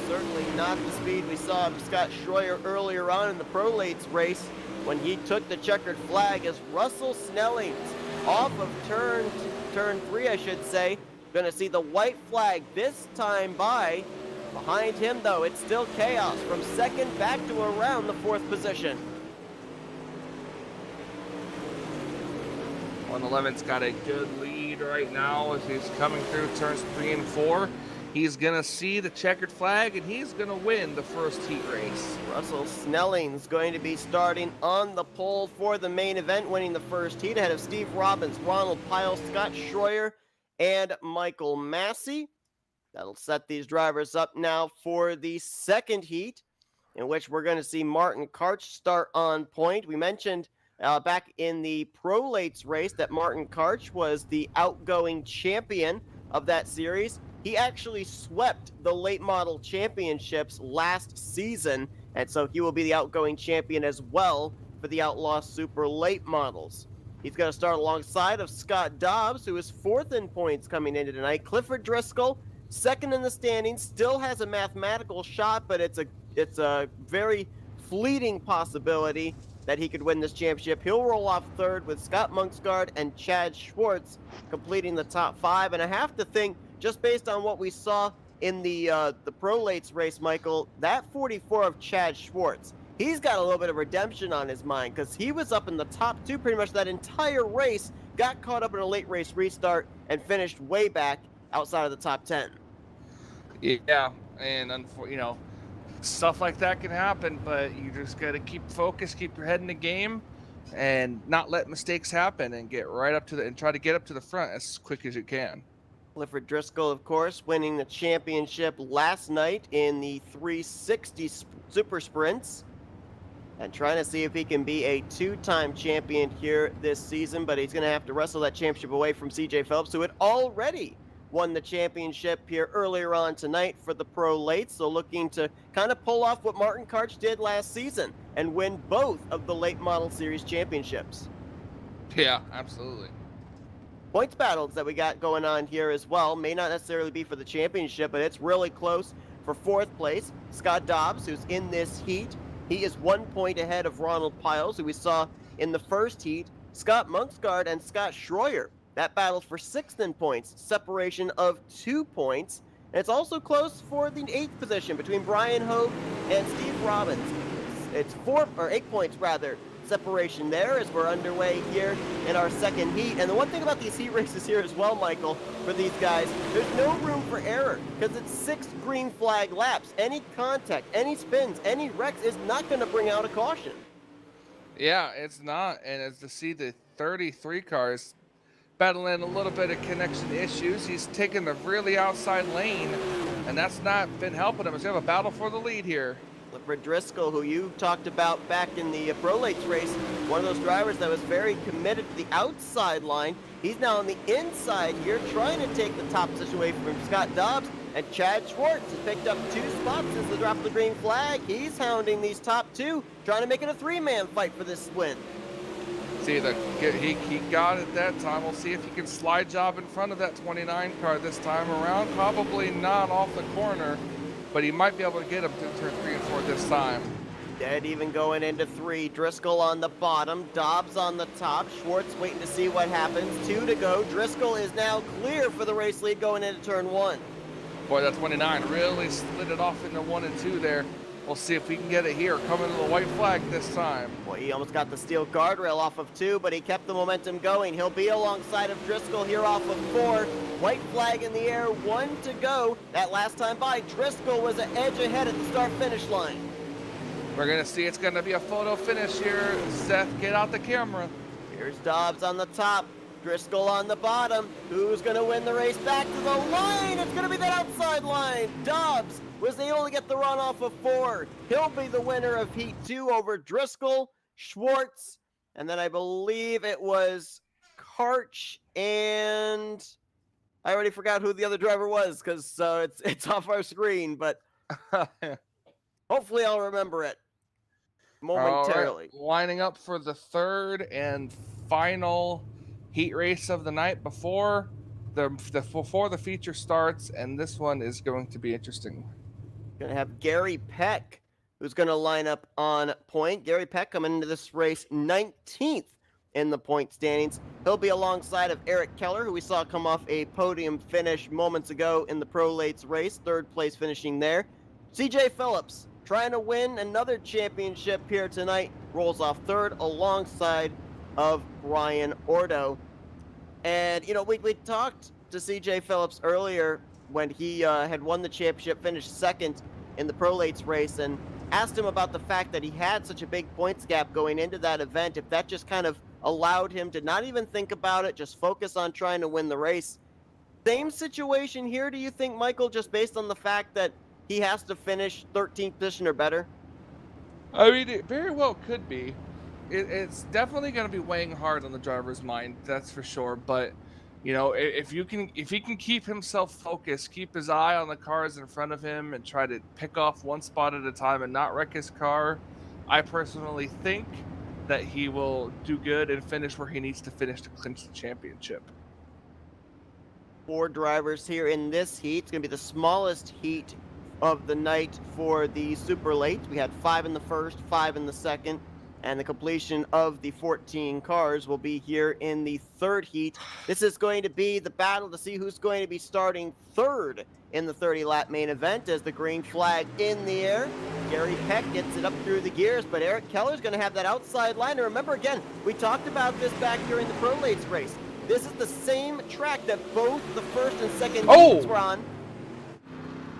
Certainly not the speed we saw of Scott Schroyer earlier on in the Pro Lates race when he took the checkered flag, as Russell Snellings off of turn 3, I should say. Going to see the white flag this time by. Behind him, though, it's still chaos from 2nd back to around the 4th position. 111's got a good lead right now as he's coming through turns 3 and 4. He's going to see the checkered flag, and he's going to win the first heat race. Russell Snelling's going to be starting on the pole for the main event, winning the first heat ahead of Steve Robbins, Ronald Piles, Scott Schroyer, and Michael Massey. That'll set these drivers up now for the second heat, in which we're going to see Martin Karch start on point. We mentioned back in the Pro Lates race that Martin Karch was the outgoing champion of that series. He actually swept the late model championships last season, and so he will be the outgoing champion as well for the Outlaw Super Late Models. He's going to start alongside of Scott Dobbs, who is 4th in points coming into tonight. Clifford Driscoll, 2nd in the standings, still has a mathematical shot, but it's a very fleeting possibility that he could win this championship. He'll roll off 3rd with Scott Monksgaard and Chad Schwartz completing the top 5. And I have to think, just based on what we saw in the Pro Lates race, Michael, that 44 of Chad Schwartz, he's got a little bit of redemption on his mind, because he was up in the top 2 pretty much that entire race, got caught up in a late race restart, and finished way back outside of the top 10. Yeah, and stuff like that can happen, but you just got to keep focused, keep your head in the game, and not let mistakes happen, and get right up to and try to get up to the front as quick as you can. Clifford Driscoll, of course, winning the championship last night in the 360 Super Sprints, and trying to see if he can be a two-time champion here this season, but he's going to have to wrestle that championship away from CJ Phelps, who had already won the championship here earlier on tonight for the Pro Late, so looking to kind of pull off what Martin Karch did last season and win both of the Late Model Series championships. Yeah, absolutely. Points battles that we got going on here as well may not necessarily be for the championship, but it's really close for fourth place. Scott Dobbs, who's in this heat, he is 1 point ahead of Ronald Piles, who we saw in the first heat. Scott Monksgaard and Scott Schroyer, that battle for sixth in points, separation of 2 points. And it's also close for the 8th position between Brian Hogue and Steve Robbins. It's 8 points rather, separation there as we're underway here in our second heat. And the one thing about these heat races here as well, Michael, for these guys, there's no room for error because it's 6 green flag laps. Any contact, any spins, any wrecks is not going to bring out a caution. Yeah, it's not. And as to see the 33 cars battling a little bit of connection issues, he's taking the really outside lane, and that's not been helping him. He's going to have a battle for the lead here. Clifford Driscoll, who you talked about back in the Pro Lates race, one of those drivers that was very committed to the outside line. He's now on the inside here, trying to take the top position away from Scott Dobbs. And Chad Schwartz has picked up 2 spots since the drop of the green flag. He's hounding these top 2, trying to make it a 3-man fight for this win. See, he got it that time. We'll see if he can slide job in front of that 29 car this time around. Probably not off the corner, but he might be able to get him to turn 3 and 4 this time. Dead even going into 3. Driscoll on the bottom, Dobbs on the top. Schwartz waiting to see what happens. 2 to go. Driscoll is now clear for the race lead going into turn 1. Boy, that 29 really slid it off into 1 and 2 there. We'll see if we can get it here, coming to the white flag this time. Boy, he almost got the steel guardrail off of 2, but he kept the momentum going. He'll be alongside of Driscoll here off of 4. White flag in the air, 1 to go. That last time by, Driscoll was an edge ahead at the start-finish line. We're going to see it's going to be a photo finish here. Seth, get out the camera. Here's Dobbs on the top, Driscoll on the bottom. Who's going to win the race back to the line? It's going to be that outside line. Dobbs was able to get the run off of 4. He'll be the winner of Heat 2 over Driscoll, Schwartz, and then I believe it was Karch, and I already forgot who the other driver was because it's off our screen, but hopefully I'll remember it momentarily. All right, lining up for the third and final heat race of the night before the feature starts, and this one is going to be interesting. Going to have Gary Peck, who's going to line up on point. Gary Peck coming into this race 19th in the point standings. He'll be alongside of Eric Keller, who we saw come off a podium finish moments ago in the Pro Lates race, 3rd place finishing there. CJ Phillips trying to win another championship here tonight, rolls off 3rd alongside of Brian Ordo. And, you know, we talked to CJ Phillips earlier when he had won the championship, finished 2nd in the Pro Lates race, and asked him about the fact that he had such a big points gap going into that event, if that just kind of allowed him to not even think about it, just focus on trying to win the race. Same situation here, do you think, Michael, just based on the fact that he has to finish 13th position or better? I mean, it very well could be. It's definitely going to be weighing hard on the driver's mind, that's for sure. But, you know, if he can keep himself focused, keep his eye on the cars in front of him, and try to pick off one spot at a time and not wreck his car, I personally think that he will do good and finish where he needs to finish to clinch the championship. 4 drivers here in this heat. It's going to be the smallest heat of the night for the Super Late. We had 5 in the first, 5 in the second. And the completion of the 14 cars will be here in the 3rd heat. This is going to be the battle to see who's going to be starting 3rd in the 30-lap main event as the green flag in the air. Gary Peck gets it up through the gears, but Eric Keller's going to have that outside line. And remember, again, we talked about this back during the Pro Lates race. This is the same track that both the 1st and 2nd heats were on.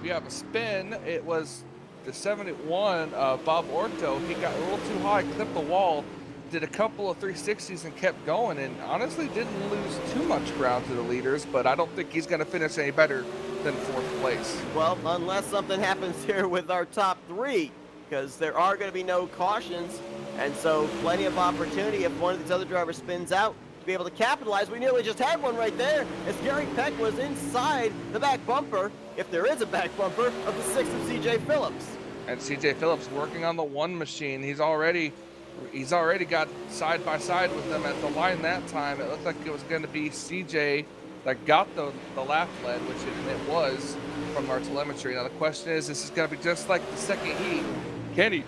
we have a spin. It was the 71, Bob Orto. He got a little too high, clipped the wall, did a couple of 360s and kept going, and honestly didn't lose too much ground to the leaders, but I don't think he's going to finish any better than 4th place. Well, unless something happens here with our top 3, because there are going to be no cautions, and so plenty of opportunity if one of these other drivers spins out to be able to capitalize. We nearly just had one right there as Gary Peck was inside the back bumper, if there is a back bumper, of the 6 of CJ Phillips. And CJ Phillips working on the 1 machine. He's already got side by side with them at the line that time. It looked like it was going to be CJ that got the lap lead, which it was from our telemetry. Now the question is, this is going to be just like the second heat. Can he,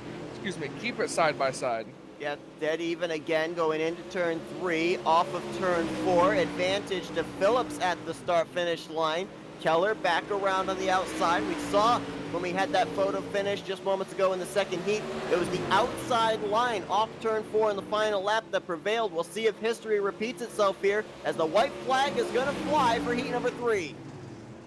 keep it side by side? Yeah, dead even again going into turn 3, off of turn 4. Advantage to Phillips at the start-finish line. Keller back around on the outside. We saw when we had that photo finish just moments ago in the second heat, it was the outside line off turn 4 in the final lap that prevailed. We'll see if history repeats itself here as the white flag is going to fly for heat number 3.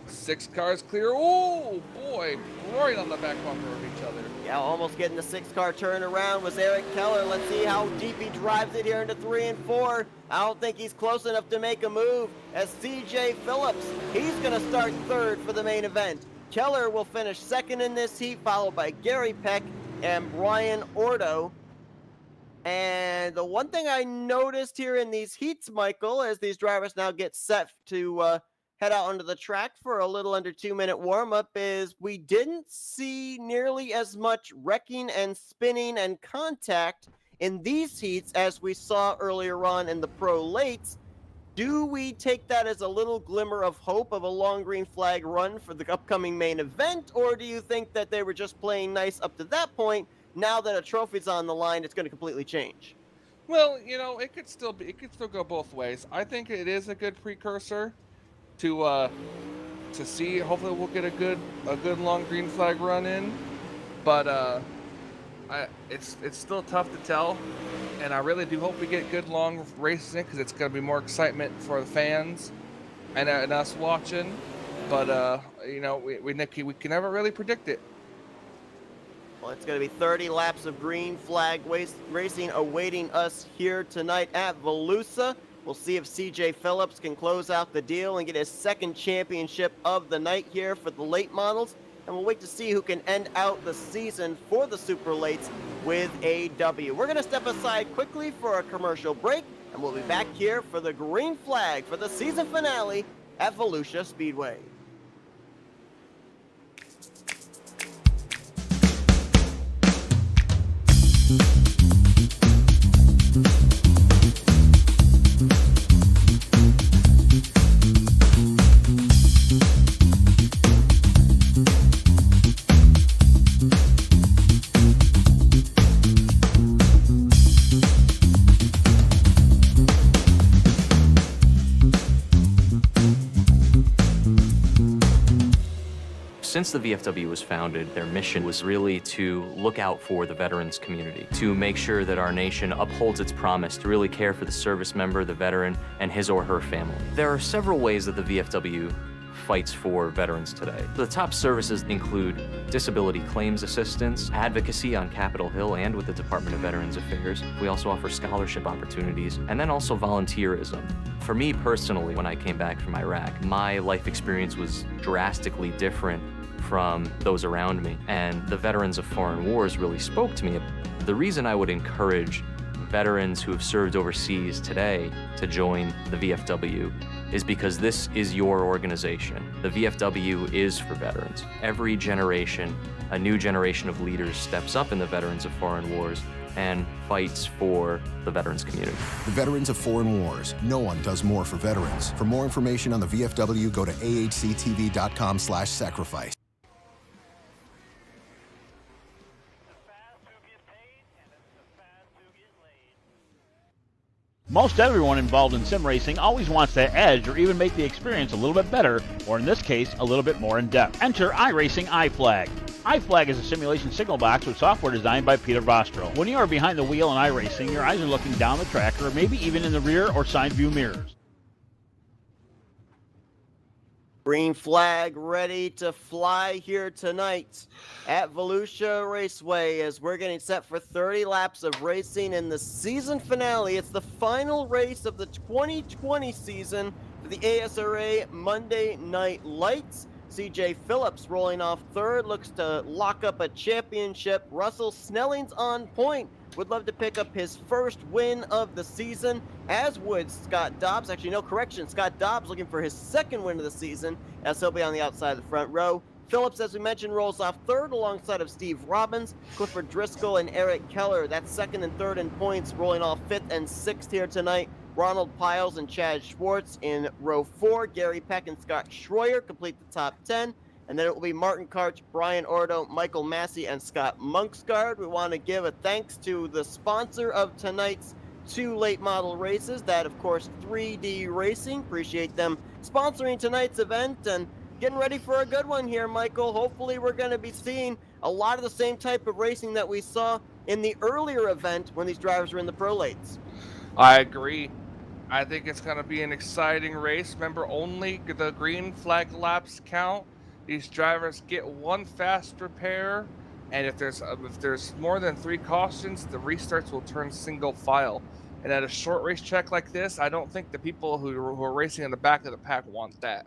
6 cars clear. Oh boy, right on the back bumper of each other. Yeah, almost getting the 6-car turnaround was Eric Keller. Let's see how deep he drives it here into 3 and 4. I don't think he's close enough to make a move as CJ Phillips, he's going to start 3rd for the main event. Keller will finish 2nd in this heat, followed by Gary Peck and Brian Ordo. And the one thing I noticed here in these heats, Michael, as these drivers now get set to head out onto the track for a little under 2-minute warm-up, is we didn't see nearly as much wrecking and spinning and contact in these heats as we saw earlier on in the pro lates. Do we take that as a little glimmer of hope of a long green flag run for the upcoming main event, or do you think that they were just playing nice up to that point? Now that a trophy's on the line, it's going to completely change. Well, it could still go both ways. I think it is a good precursor to see. Hopefully we'll get a good long green flag run in, but it's still tough to tell, and I really do hope we get good long races in, because it's going to be more excitement for the fans and us watching. But we can never really predict it. Well, it's going to be 30 laps of green flag racing awaiting us here tonight at Volusia. We'll see if CJ Phillips can close out the deal and get his 2nd championship of the night here for the late models. And we'll wait to see who can end out the season for the Super Lates with a W. We're going to step aside quickly for a commercial break, and we'll be back here for the green flag for the season finale at Volusia Speedway. Since the VFW was founded, their mission was really to look out for the veterans community, to make sure that our nation upholds its promise to really care for the service member, the veteran, and his or her family. There are several ways that the VFW fights for veterans today. The top services include disability claims assistance, advocacy on Capitol Hill and with the Department of Veterans Affairs. We also offer scholarship opportunities, and then also volunteerism. For me personally, when I came back from Iraq, my life experience was drastically different from those around me, and the Veterans of Foreign Wars really spoke to me. The reason I would encourage veterans who have served overseas today to join the VFW is because this is your organization. The VFW is for veterans. Every generation, a new generation of leaders steps up in the Veterans of Foreign Wars and fights for the veterans community. The Veterans of Foreign Wars. No one does more for veterans. For more information on the VFW, go to ahctv.com/sacrifice. Most everyone involved in sim racing always wants that edge or even make the experience a little bit better, or in this case, a little bit more in depth. Enter iRacing iFlag. iFlag is a simulation signal box with software designed by Peter Vostro. When you are behind the wheel in iRacing, your eyes are looking down the track or maybe even in the rear or side view mirrors. Green flag ready to fly here tonight at Volusia Raceway as we're getting set for 30 laps of racing in the season finale. It's the final race of the 2020 season for the ASRA Monday Night Lights. CJ Phillips rolling off third, looks to lock up a championship. Russell Snelling's on point. Would love to pick up his first win of the season, as would Scott Dobbs. Actually, no correction. Scott Dobbs looking for his second win of the season, as he'll be on the outside of the front row. Phillips, as we mentioned, rolls off third alongside of Steve Robbins, Clifford Driscoll, and Eric Keller. That's second and third in points, rolling off fifth and sixth here tonight. Ronald Piles and Chad Schwartz in row 4. Gary Peck and Scott Schroyer complete the top 10. And then it will be Martin Karch, Brian Ordo, Michael Massey, and Scott Monksgaard. We want to give a thanks to the sponsor of tonight's 2 late model races, that, of course, 3D Racing. Appreciate them sponsoring tonight's event and getting ready for a good one here, Michael. Hopefully we're going to be seeing a lot of the same type of racing that we saw in the earlier event when these drivers were in the pro lates. I agree. I think it's going to be an exciting race. Remember, only the green flag laps count. These drivers get 1 fast repair, and if there's more than 3 cautions, the restarts will turn single file. And at a short race track like this, I don't think the people who are racing in the back of the pack want that.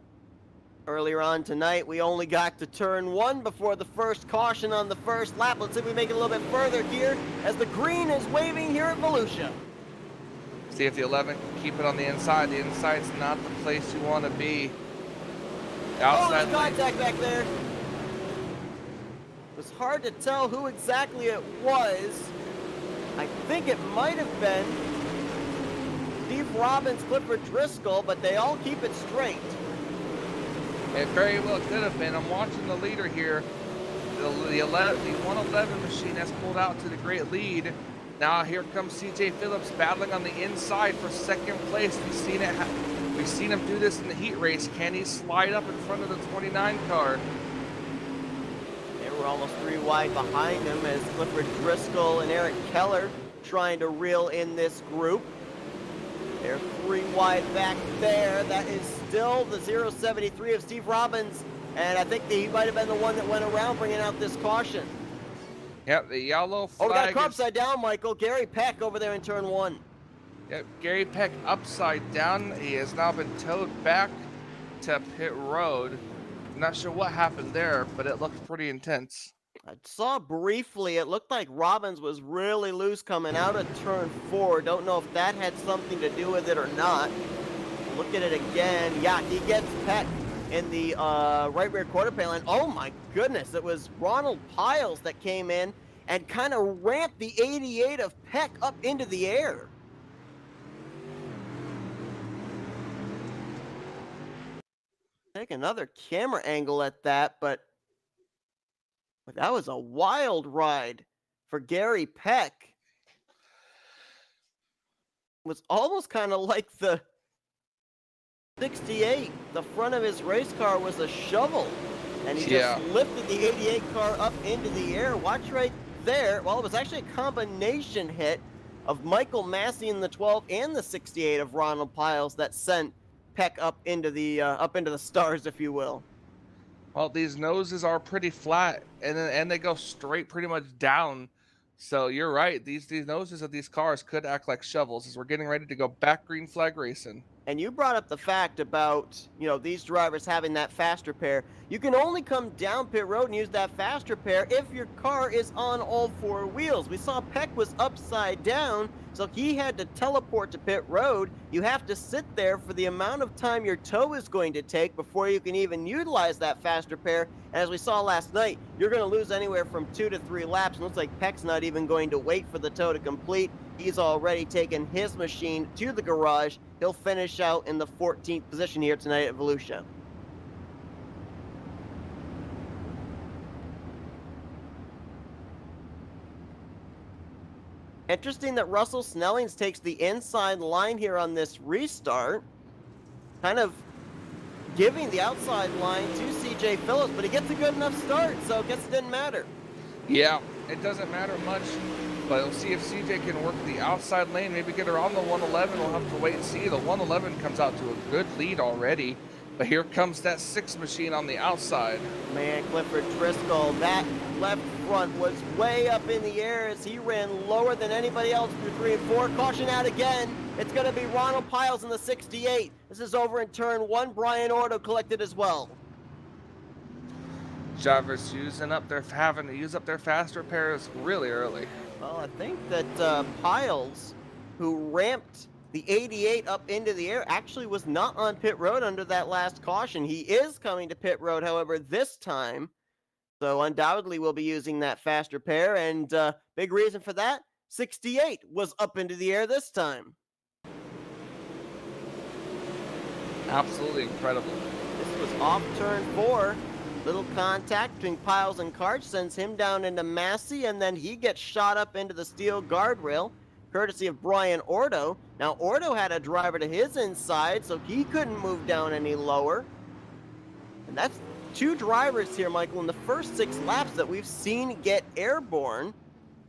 Earlier on tonight, we only got to turn 1 before the first caution on the first lap. Let's see if we make it a little bit further here as the green is waving here at Volusia. See if the 11 can keep it on the inside. The inside's not the place you want to be. Outside there's contact back there. It was hard to tell who exactly it was. I think it might have been Steve Robbins, Clifford Driscoll, but they all keep it straight. It very well could have been. I'm watching the leader here. The 111 machine has pulled out to the great lead. Now here comes CJ Phillips battling on the inside for second place. We've seen him do this in the heat race. Can he slide up in front of the 29 car? They were almost 3 wide behind him as Clifford Driscoll and Eric Keller trying to reel in this group. They're 3 wide back there. That is still the 073 of Steve Robbins, and I think that he might have been the one that went around bringing out this caution. Yep, the yellow flag. Oh, we got a car upside down, Michael. Gary Peck over there in turn 1. Yep, Gary Peck upside down. He has now been towed back to pit road. I'm not sure what happened there, but it looked pretty intense. I saw briefly, it looked like Robbins was really loose coming out of turn 4. Don't know if that had something to do with it or not. Look at it again. Yeah, he gets Peck in the right rear quarter panel. And oh my goodness, it was Ronald Piles that came in and kind of ramped the 88 of Peck up into the air. Take another camera angle at that, but that was a wild ride for Gary Peck. It was almost kind of like the 68. The front of his race car was a shovel, and he just lifted the 88 car up into the air. Watch right there. Well, it was actually a combination hit of Michael Massey in the 12 and the 68 of Ronald Piles that sent Peck up into the stars, if you will. Well, these noses are pretty flat, and they go straight pretty much down. So you're right. These noses of these cars could act like shovels as we're getting ready to go back green flag racing. And you brought up the fact about, these drivers having that fast repair. You can only come down pit road and use that fast repair if your car is on all 4 wheels. We saw Peck was upside down, so he had to teleport to pit road. You have to sit there for the amount of time your tow is going to take before you can even utilize that fast repair. And as we saw last night, you're going to lose anywhere from 2 to 3 laps. And it looks like Peck's not even going to wait for the tow to complete. He's already taken his machine to the garage. He'll finish out in the 14th position here tonight at Volusia. Interesting that Russell Snellings takes the inside line here on this restart. Kind of giving the outside line to CJ Phillips, but he gets a good enough start, so I guess it didn't matter. Yeah, it doesn't matter much, but we'll see if CJ can work the outside lane, maybe get her on the 111. We'll have to wait and see. The 111 comes out to a good lead already. But here comes that 6 machine on the outside. Man, Clifford Driscoll, that left front was way up in the air as he ran lower than anybody else through 3 and 4. Caution out again. It's going to be Ronald Piles in the 68. This is over in turn 1. Brian Ordo collected as well. Drivers having to use up their fast repairs really early. Well, I think that Piles, who ramped the 88 up into the air, actually was not on pit road under that last caution. He is coming to pit road, however, this time. So undoubtedly we'll be using that fast repair, and big reason for that, 68 was up into the air this time. Absolutely incredible. This was off turn 4. Little contact between Piles and Karch sends him down into Massey, and then he gets shot up into the steel guardrail, courtesy of Brian Ordo. Now, Ordo had a driver to his inside, so he couldn't move down any lower. And that's 2 drivers here, Michael, in the first 6 laps that we've seen get airborne.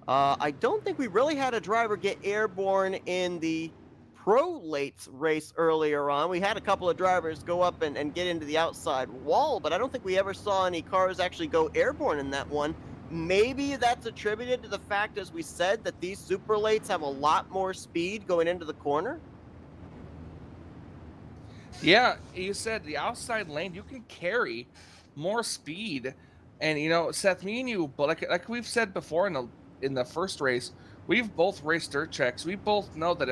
I don't think we really had a driver get airborne in the Pro-Lates race earlier on. We had a couple of drivers go up and get into the outside wall, but I don't think we ever saw any cars actually go airborne in that one. Maybe that's attributed to the fact, as we said, that these super lates have a lot more speed going into the corner. Yeah, you said the outside lane, you can carry more speed. And, you know, Seth, me and you, but like we've said before in the first race, we've both raced dirt checks. We both know that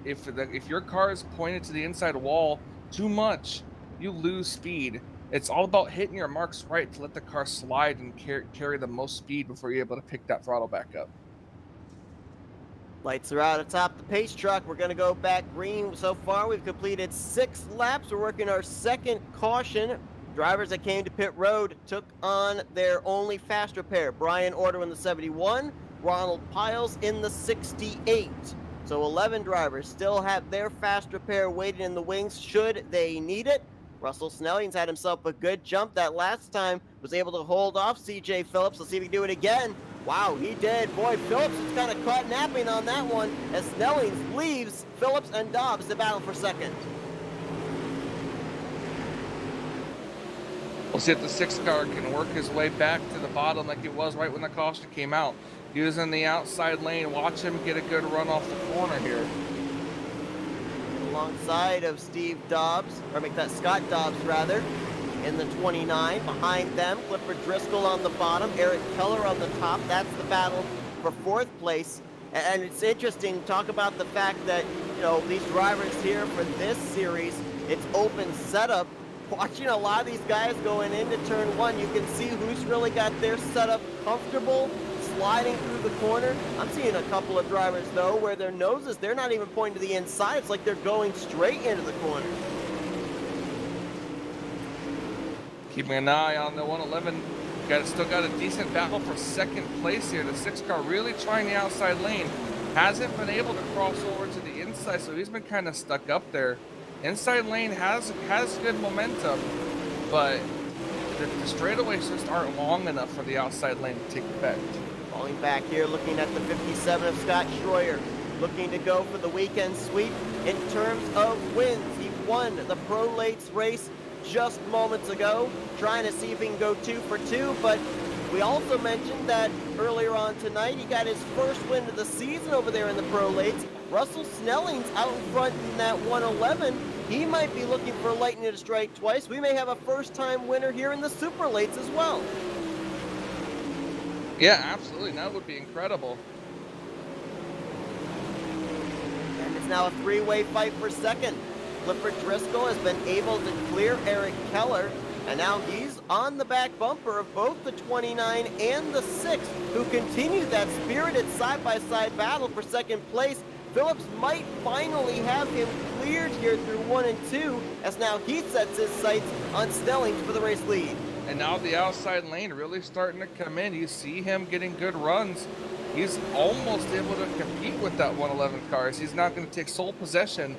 if your car is pointed to the inside wall too much, you lose speed. It's all about hitting your marks right to let the car slide and carry the most speed before you're able to pick that throttle back up. Lights are out atop the pace truck. We're going to go back green. So far, we've completed 6 laps. We're working our second caution. Drivers that came to pit road took on their only fast repair. Brian Order in the 71, Ronald Piles in the 68. So 11 drivers still have their fast repair waiting in the wings should they need it. Russell Snelling's had himself a good jump that last time, was able to hold off CJ Phillips. Let's see if he can do it again. Wow, he did. Boy, Phillips is kind of caught napping on that one as Snellings leaves Phillips and Dobbs to battle for second. We'll see if the 6 car can work his way back to the bottom like it was right when the caution came out. Using the outside lane, watch him get a good run off the corner here. Alongside of Steve Dobbs, or make that Scott Dobbs rather, in the 29. Behind them, Clifford Driscoll on the bottom, Eric Keller on the top. That's the battle for 4th place. And it's interesting to talk about the fact that, you know, these drivers here for this series, it's open setup. Watching a lot of these guys going into turn 1, you can see who's really got their setup comfortable, sliding through the corner. I'm seeing a couple of drivers, though, where their noses, they're not even pointing to the inside. It's like they're going straight into the corner. Keeping an eye on the 111. Still got a decent battle for 2nd place here. The 6 car really trying the outside lane. Hasn't been able to cross over to the inside, so he's been kind of stuck up there. Inside lane has good momentum, but the straightaways just aren't long enough for the outside lane to take effect. Falling back here, looking at the 57 of Scott Schroyer, looking to go for the weekend sweep in terms of wins. He won the Pro Lates race just moments ago, trying to see if he can go 2 for 2, but we also mentioned that earlier on tonight, he got his first win of the season over there in the Pro Lates. Russell Snelling's out in front in that 111. He might be looking for lightning to strike twice. We may have a first-time winner here in the Super Lates as well. Yeah, absolutely. That would be incredible. And it's now a 3-way fight for second. Clifford Driscoll has been able to clear Eric Keller, and now he's on the back bumper of both the 29 and the 6, who continue that spirited side-by-side battle for second place. Phillips might finally have him cleared here through 1 and 2, as now he sets his sights on Snellings for the race lead. And now the outside lane really starting to come in. You see him getting good runs. He's almost able to compete with that 111 cars. He's not going to take sole possession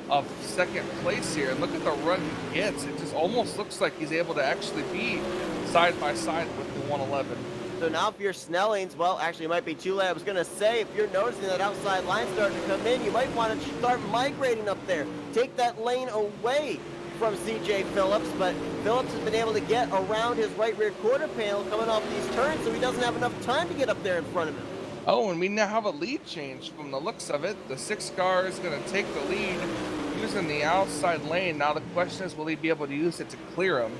of 2nd place here. And look at the run he gets. It just almost looks like he's able to actually be side by side with the 111. So now if you're Snellings, well, actually it might be too late. I was going to say, if you're noticing that outside line starting to come in, you might want to start migrating up there. Take that lane away from CJ Phillips, but Phillips has been able to get around his right rear quarter panel coming off these turns, so he doesn't have enough time to get up there in front of him. Oh, and we now have a lead change from the looks of it. The 6 car is going to take the lead using the outside lane. Now the question is, will he be able to use it to clear him?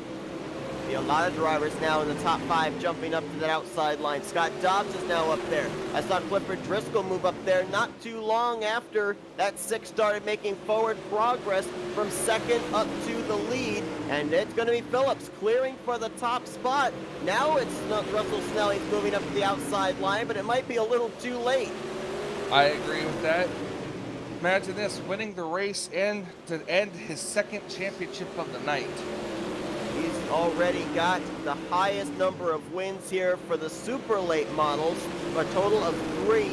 A lot of drivers now in the top 5 jumping up to that outside line. Scott Dobbs is now up there. I saw Clifford Driscoll move up there not too long after that 6 started making forward progress from second up to the lead. And it's going to be Phillips clearing for the top spot. Now it's Russell Snelling moving up to the outside line, but it might be a little too late. I agree with that. Imagine this, winning the race and to end his 2nd championship of the night. He's already got the highest number of wins here for the super late models, a total of 3,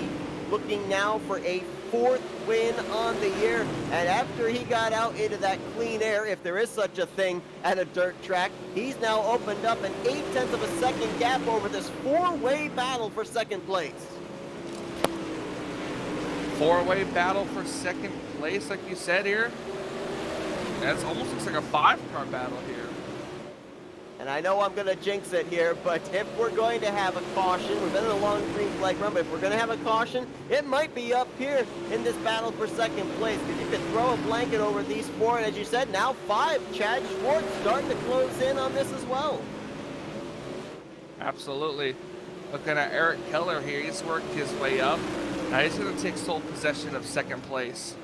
looking now for a 4th win on the year. And after he got out into that clean air, if there is such a thing at a dirt track, he's now opened up an 0.8 of a second gap over this 4-way battle for second place. 4-way battle for second place, like you said here. That's almost looks like a 5-car battle here. And I know I'm going to jinx it here, but if we're going to have a caution, we've been in a long green flag run, but if we're going to have a caution, it might be up here in this battle for second place, because you could throw a blanket over these 4, and as you said, now 5. Chad Schwartz starting to close in on this as well. Absolutely. Looking at Eric Keller here, he's worked his way up. Now he's going to take sole possession of second place.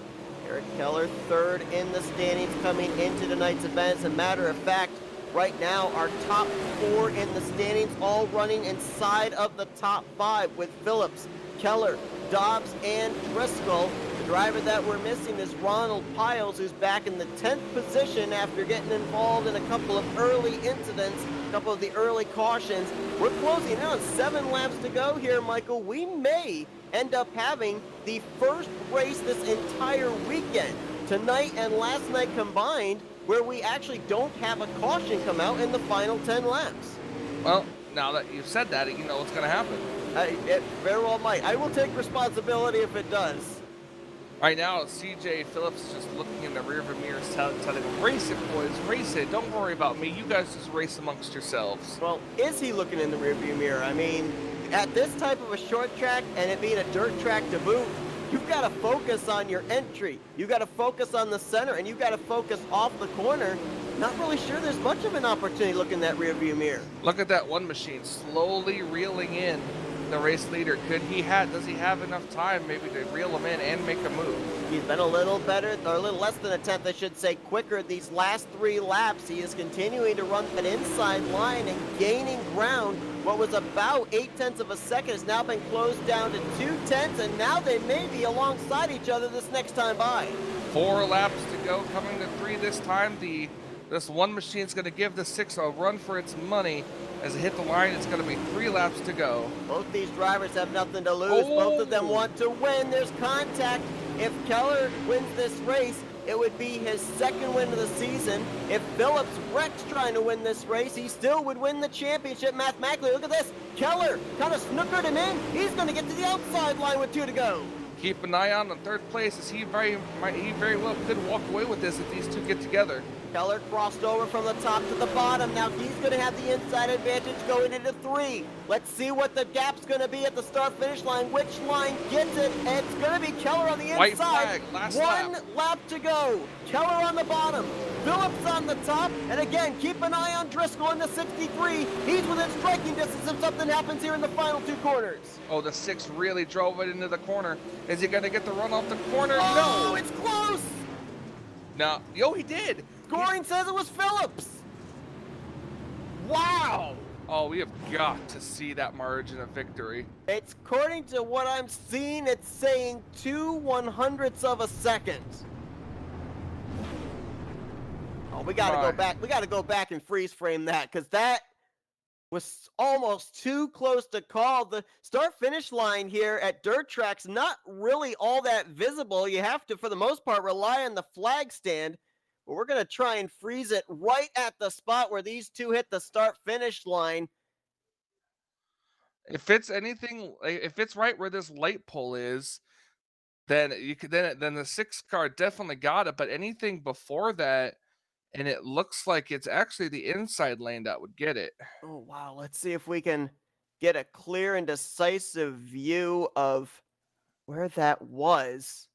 Eric Keller, 3rd in the standings coming into tonight's event. As a matter of fact, right now, our top 4 in the standings all running inside of the top 5 with Phillips, Keller, Dobbs, and Driscoll. The driver that we're missing is Ronald Piles, who's back in the 10th position after getting involved in a couple of early incidents, a couple of the early cautions. We're closing in on 7 laps to go here, Michael. We may end up having the first race this entire weekend, tonight and last night combined, where we actually don't have a caution come out in the final 10 laps. Well, now that you've said that, you know what's going to happen. It very well might. I will take responsibility if it does. Right now, CJ Phillips is just looking in the rearview mirror, telling them, race it, boys, race it. Don't worry about me. You guys just race amongst yourselves. Well, is he looking in the rearview mirror? I mean, at this type of a short track, and it being a dirt track to boot, you've got to focus on your entry. You've got to focus on the center, and you've got to focus off the corner. Not really sure there's much of an opportunity looking in that rearview mirror. Look at that one machine slowly reeling in the race leader. Does he have enough time maybe to reel him in and make a move? He's been a little better, or a little less than a tenth, I should say, quicker these last 3 laps. He is continuing to run an inside line and gaining ground. What was about 0.8 of a second has now been closed down to 0.2, and now they may be alongside each other this next time by. 4 laps to go, coming to 3 this time. This one machine's going to give the 6 a run for its money. As it hit the line, it's going to be 3 laps to go. Both these drivers have nothing to lose. Both of them want to win. There's contact. If Keller wins this race, it would be his 2nd win of the season. If Phillips wrecks trying to win this race, he still would win the championship mathematically. Look at this. Keller kind of snookered him in. He's going to get to the outside line with 2 to go. Keep an eye on the 3rd place, as he very well could walk away with this if these 2 get together. Keller crossed over from the top to the bottom. Now he's going to have the inside advantage going into 3. Let's see what the gap's going to be at the start-finish line. Which line gets it? And it's going to be Keller on the inside. White flag, last lap. 1 lap to go. Keller on the bottom. Phillips on the top. And again, keep an eye on Driscoll in the 63. He's within striking distance if something happens here in the final 2 corners. Oh, the 6 really drove it into the corner. Is he going to get the run off the corner? Oh, No. it's close. No. Yo, he did. Scoring says it was Phillips. Wow. Oh, we have got to see that margin of victory. It's according to what I'm seeing, it's saying 2/100ths of a second. Oh, we got to go back. We got to go back and freeze frame that, because that was almost too close to call. The start-finish line here at dirt tracks, not really all that visible. You have to, for the most part, rely on the flag stand. But we're going to try and freeze it right at the spot where these 2 hit the start-finish line. If it's anything, if it's right where this light pole is, then you could then the 6 car definitely got it. But anything before that, and it looks like it's actually the inside lane that would get it. Oh, wow. Let's see if we can get a clear and decisive view of where that was.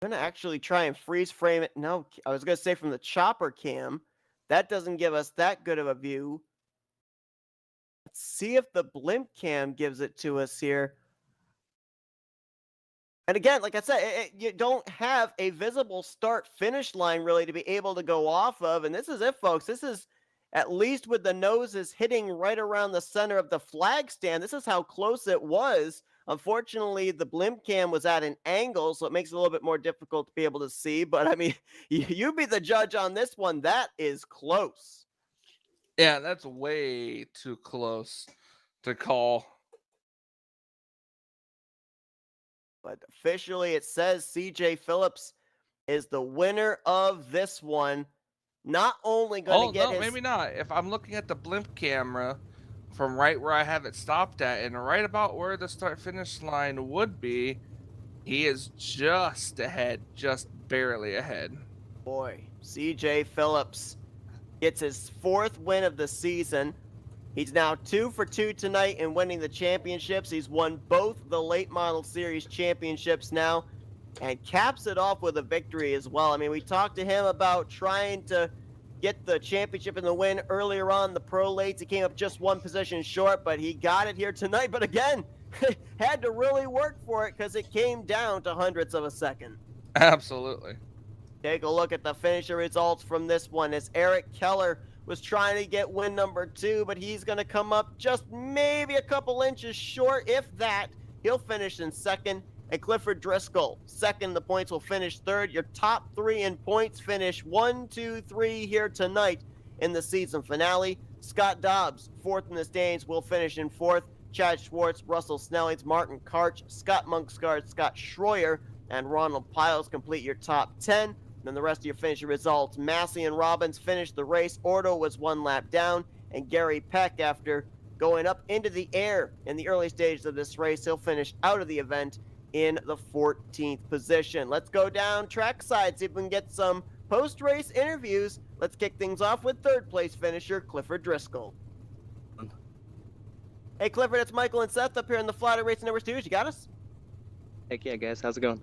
I'm going to actually try and freeze frame it. No, I was going to say from the chopper cam. That doesn't give us that good of a view. Let's see if the blimp cam gives it to us here. And again, like I said, you don't have a visible start-finish line really to be able to go off of. And this is it, folks. This is at least with the noses hitting right around the center of the flag stand. This is how close it was. Unfortunately, the blimp cam was at an angle, so it makes it a little bit more difficult to be able to see. But I mean, you be the judge on this one. That is close. Yeah, that's way too close to call. But officially, it says CJ Phillips is the winner of this one. Not only going to get no, maybe not. If I'm looking at the blimp camera from right where I have it stopped at and right about where the start-finish line would be, he is just ahead, just barely ahead. Boy, CJ Phillips gets his 4th win of the season. He's now 2 for 2 tonight in winning the championships. He's won both the late model series championships now and caps it off with a victory as well. I mean, we talked to him about trying to get the championship and the win earlier on the pro lates. He came up just 1 position short, but he got it here tonight. But again, had to really work for it because it came down to hundredths of a second. Absolutely. Take a look at the finisher results from this one as Eric Keller was trying to get win number 2, but he's going to come up just maybe a couple inches short, if that. He'll finish in 2nd. And Clifford Driscoll, 2nd. The points will finish 3rd. Your top 3 in points finish 1, 2, 3 here tonight in the season finale. Scott Dobbs, 4th in the standings, will finish in 4th. Chad Schwartz, Russell Snellings, Martin Karch, Scott Monksgaard, Scott Schroyer, and Ronald Piles complete your top 10. Then the rest of your finishing results. Massey and Robbins finished the race. Ordo was 1 lap down. And Gary Peck, after going up into the air in the early stages of this race, he'll finish out of the event in the 14th position. Let's go down trackside, see if we can get some post-race interviews. Let's kick things off with 3rd place finisher Clifford Driscoll. Hey Clifford, it's Michael and Seth up here in the Flatout Racing Network studios. You got us? Heck yeah, guys. How's it going?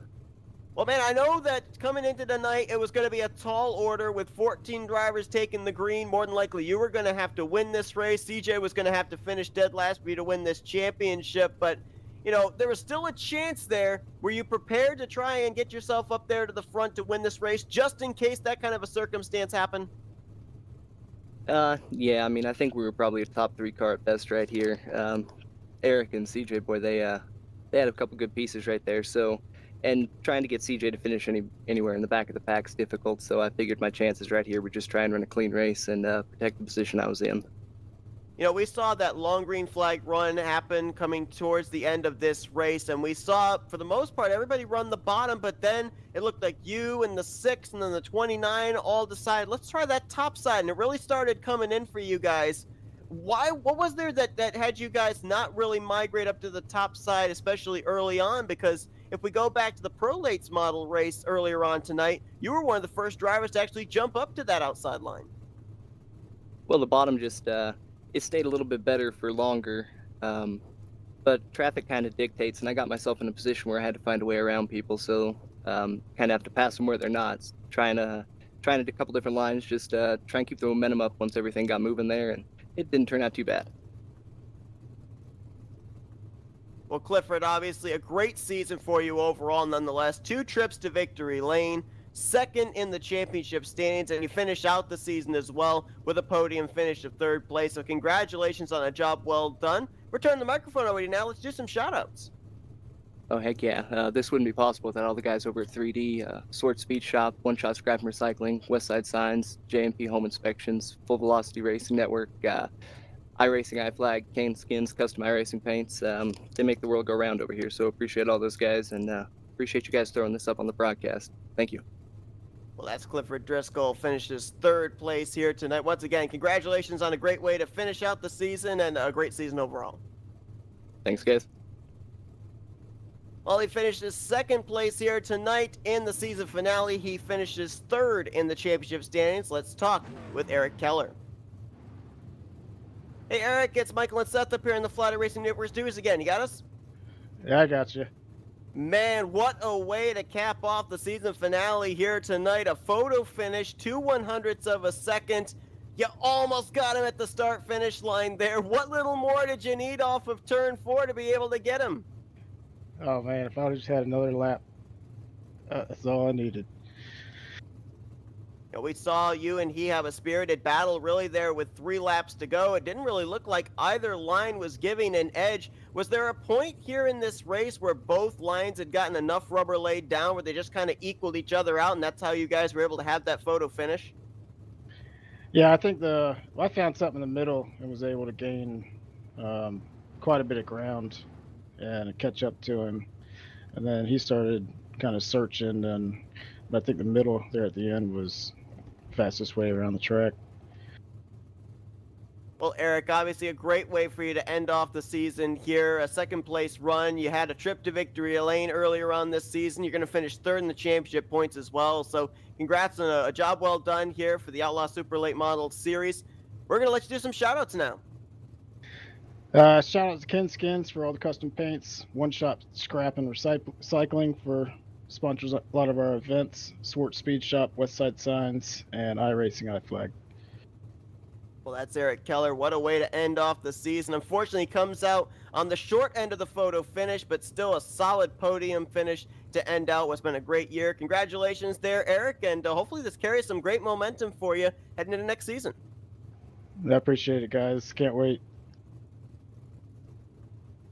Well, man, I know that coming into tonight, it was going to be a tall order with 14 drivers taking the green. More than likely, you were going to have to win this race. CJ was going to have to finish dead last for you to win this championship. But, you know, there was still a chance there. Were you prepared to try and get yourself up there to the front to win this race, just in case that kind of a circumstance happened? Yeah, I mean, I think we were probably a top 3 car at best right here. Eric and CJ, boy, they had a couple good pieces right there. So, and trying to get CJ to finish anywhere in the back of the pack is difficult. So I figured my chances right here were just try and run a clean race and protect the position I was in. You know, we saw that long green flag run happen coming towards the end of this race, and we saw, for the most part, everybody run the bottom, but then it looked like you and the 6 and then the 29 all decided, let's try that top side, and it really started coming in for you guys. What was there that had you guys not really migrate up to the top side, especially early on? Because if we go back to the Pro Lates model race earlier on tonight, you were one of the first drivers to actually jump up to that outside line. Well, the bottom just, it stayed a little bit better for longer, but traffic kind of dictates, and I got myself in a position where I had to find a way around people, so kind of have to pass them where they're not. Trying to do a couple different lines, just try and keep the momentum up once everything got moving there, and it didn't turn out too bad. Well, Clifford, obviously a great season for you overall, nonetheless. 2 trips to victory lane, 2nd in the championship standings, and you finish out the season as well with a podium finish of 3rd place. So congratulations on a job well done. Return the microphone over to you now. Let's do some shout-outs. Oh, heck yeah. This wouldn't be possible without all the guys over at 3D, Sword Speed Shop, One Shot Scrap and Recycling, Westside Signs, JMP Home Inspections, Full Velocity Racing Network, iRacing iFlag, Kane Skins, Custom iRacing Paints. They make the world go round over here, so appreciate all those guys, and appreciate you guys throwing this up on the broadcast. Thank you. Well, that's Clifford Driscoll, finishes 3rd place here tonight. Once again, congratulations on a great way to finish out the season and a great season overall. Thanks, guys. Well, he finishes second place here tonight in the season finale. He finishes third in the championship standings. Let's talk with Eric Keller. Hey, Eric, it's Michael and Seth up here in the Flatout Racing Network studios again. You got us? Yeah, I got you. Man, what a way to cap off the season finale here tonight. A photo finish, 2/100ths of a second. You almost got him at the start finish line there. What little more did you need off of turn 4 to be able to get him? Oh man, if I just had another lap, that's all I needed. We saw you and he have a spirited battle really there with 3 laps to go. It didn't really look like either line was giving an edge. Was there a point here in this race where both lines had gotten enough rubber laid down where they just kind of equaled each other out, and that's how you guys were able to have that photo finish? Yeah, I think I found something in the middle and was able to gain quite a bit of ground and catch up to him. And then he started kind of searching, but I think the middle there at the end was fastest way around the track. Well, Eric, obviously a great way for you to end off the season here. A second place run. You had a trip to victory lane earlier on this season. You're going to finish third in the championship points as well. So congrats on a job well done here for the Outlaw Super Late Model Series. We're going to let you do some shout outs now. Shout out to Ken Skins for all the custom paints, One Shop Scrap and Recycling for sponsors a lot of our events, Swart Speed Shop, Westside Signs, and iRacing iFlag. Well, that's Eric Keller. What a way to end off the season. Unfortunately, comes out on the short end of the photo finish, but still a solid podium finish to end out what's been a great year. Congratulations there, Eric, and hopefully this carries some great momentum for you heading into next season. I appreciate it, guys. Can't wait.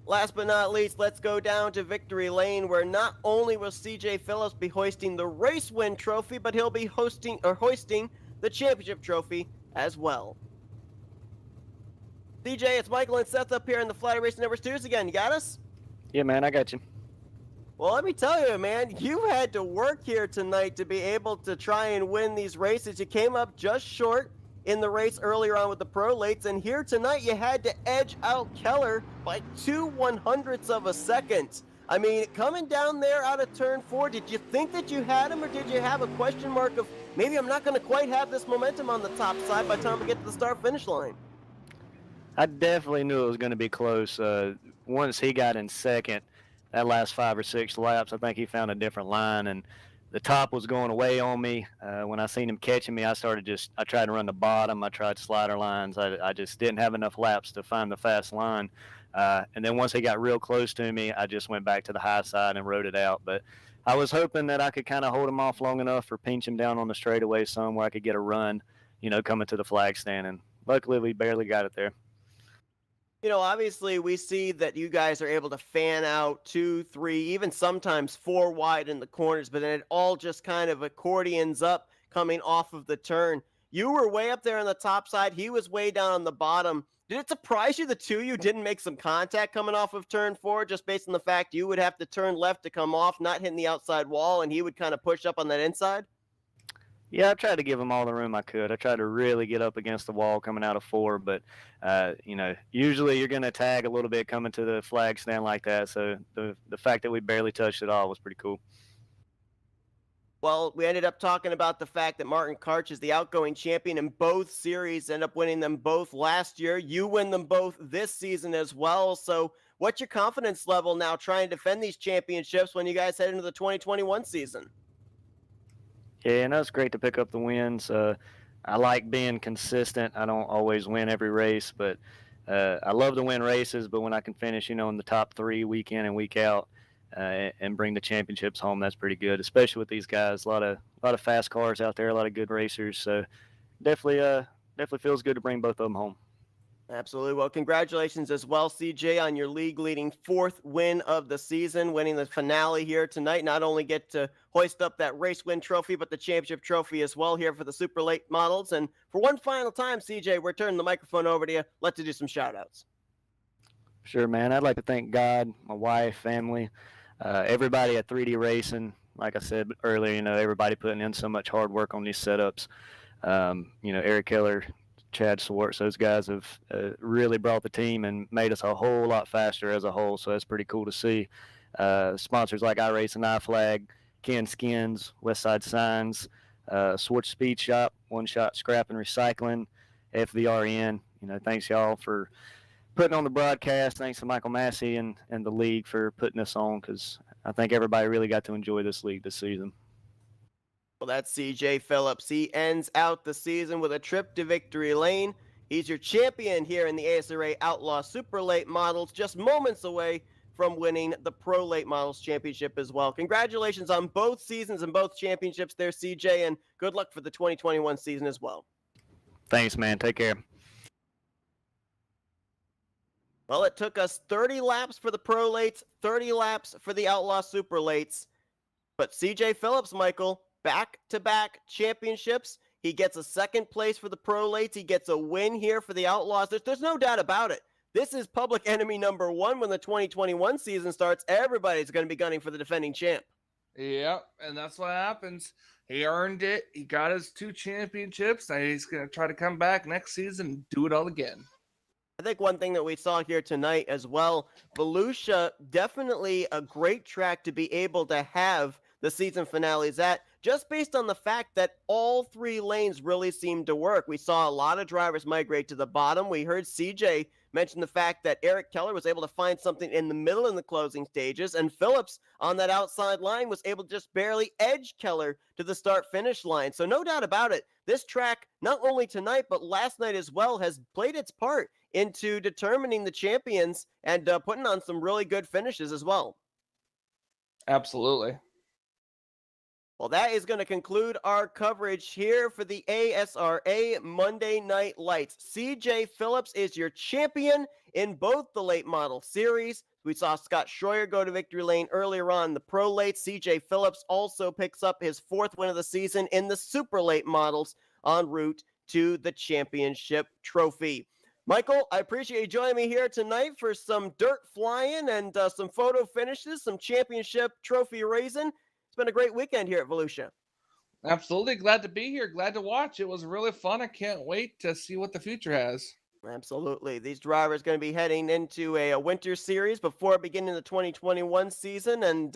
Last but not least, let's go down to Victory Lane, where not only will CJ Phillips be hoisting the race win trophy, but he'll be hoisting the championship trophy as well. CJ, it's Michael and Seth up here in the Flatout Racing Network studios again. You got us? Yeah, man, I got you. Well, let me tell you, man, you had to work here tonight to be able to try and win these races. You came up just short in the race earlier on with the pro lates, and here tonight you had to edge out Keller by 2/100ths of a second. I mean, coming down there out of turn 4, did you think that you had him, or did you have a question mark of maybe I'm not going to quite have this momentum on the top side by the time we get to the start finish line? I definitely knew it was going to be close. Once he got in second, that last 5 or 6 laps, I think he found a different line, and the top was going away on me. When I seen him catching me, I tried to run the bottom. I tried slider lines. I just didn't have enough laps to find the fast line. And then once he got real close to me, I just went back to the high side and rode it out. But I was hoping that I could kind of hold him off long enough or pinch him down on the straightaway some where I could get a run, coming to the flag stand. And luckily, we barely got it there. Obviously we see that you guys are able to fan out 2, 3, even sometimes 4 wide in the corners, but then it all just kind of accordions up coming off of the turn. You were way up there on the top side. He was way down on the bottom. Did it surprise you the two of you didn't make some contact coming off of turn 4, just based on the fact you would have to turn left to come off, not hitting the outside wall, and he would kind of push up on that inside? Yeah, I tried to give him all the room I could. I tried to really get up against the wall coming out of 4, but usually you're going to tag a little bit coming to the flag stand like that. So the fact that we barely touched it all was pretty cool. Well, we ended up talking about the fact that Martin Karch is the outgoing champion in both series, end up winning them both last year. You win them both this season as well. So what's your confidence level now trying to defend these championships when you guys head into the 2021 season? Yeah, and it's great to pick up the wins. I like being consistent. I don't always win every race, but I love to win races. But when I can finish, in the top 3 week in and week out, and bring the championships home, that's pretty good. Especially with these guys, a lot of fast cars out there, a lot of good racers. So definitely feels good to bring both of them home. Absolutely. Well, congratulations as well, CJ, on your league-leading 4th win of the season, winning the finale here tonight. Not only get to hoist up that race win trophy, but the championship trophy as well here for the Super Late Models. And for one final time, CJ, we're turning the microphone over to you. Let's do some shout-outs. Sure, man. I'd like to thank God, my wife, family, everybody at 3D Racing. Like I said earlier, everybody putting in so much hard work on these setups. Eric Keller, Chad Swartz, those guys have really brought the team and made us a whole lot faster as a whole. So that's pretty cool to see. Sponsors like iRacing, iFlag, Ken Skins, Westside Signs, Swartz Speed Shop, One Shot Scrap and Recycling, FVRN. Thanks y'all for putting on the broadcast. Thanks to Michael Massey and the league for putting this on, because I think everybody really got to enjoy this league this season. Well, that's CJ Phillips. He ends out the season with a trip to victory lane. He's your champion here in the ASRA Outlaw Super Late Models, just moments away from winning the Pro Late Models Championship as well. Congratulations on both seasons and both championships there, CJ, and good luck for the 2021 season as well. Thanks, man. Take care. Well, it took us 30 laps for the Pro Lates, 30 laps for the Outlaw Super Lates, but CJ Phillips, Michael, back-to-back championships. He gets a second place for the Pro Lates. He gets a win here for the Outlaws. There's no doubt about it. This is public enemy number one when the 2021 season starts. Everybody's going to be gunning for the defending champ. Yep, and that's what happens. He earned it. He got his 2 championships. Now he's going to try to come back next season and do it all again. I think one thing that we saw here tonight as well, Volusia, definitely a great track to be able to have the season finales at, just based on the fact that all 3 lanes really seemed to work. We saw a lot of drivers migrate to the bottom. We heard CJ mention the fact that Eric Keller was able to find something in the middle in the closing stages, and Phillips on that outside line was able to just barely edge Keller to the start-finish line. So no doubt about it, this track, not only tonight, but last night as well, has played its part into determining the champions and putting on some really good finishes as well. Absolutely. Well, that is going to conclude our coverage here for the ASRA Monday Night Lights. CJ Phillips is your champion in both the late model series. We saw Scott Schroyer go to victory lane earlier on the Pro Late. CJ Phillips also picks up his 4th win of the season in the Super Late models en route to the championship trophy. Michael, I appreciate you joining me here tonight for some dirt flying and some photo finishes, some championship trophy raising. It's been a great weekend here at Volusia. Absolutely. Glad to be here. Glad to watch. It was really fun. I can't wait to see what the future has. Absolutely. These drivers going to be heading into a winter series before beginning the 2021 season, and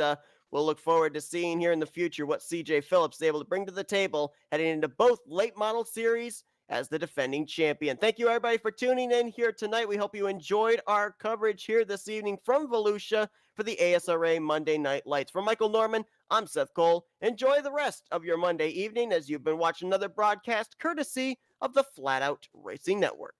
we'll look forward to seeing here in the future what CJ Phillips is able to bring to the table heading into both late model series as the defending champion. Thank you, everybody, for tuning in here tonight. We hope you enjoyed our coverage here this evening from Volusia for the ASRA Monday Night Lights. For Michael Norman, I'm Seth Cole. Enjoy the rest of your Monday evening as you've been watching another broadcast courtesy of the Flatout Racing Network.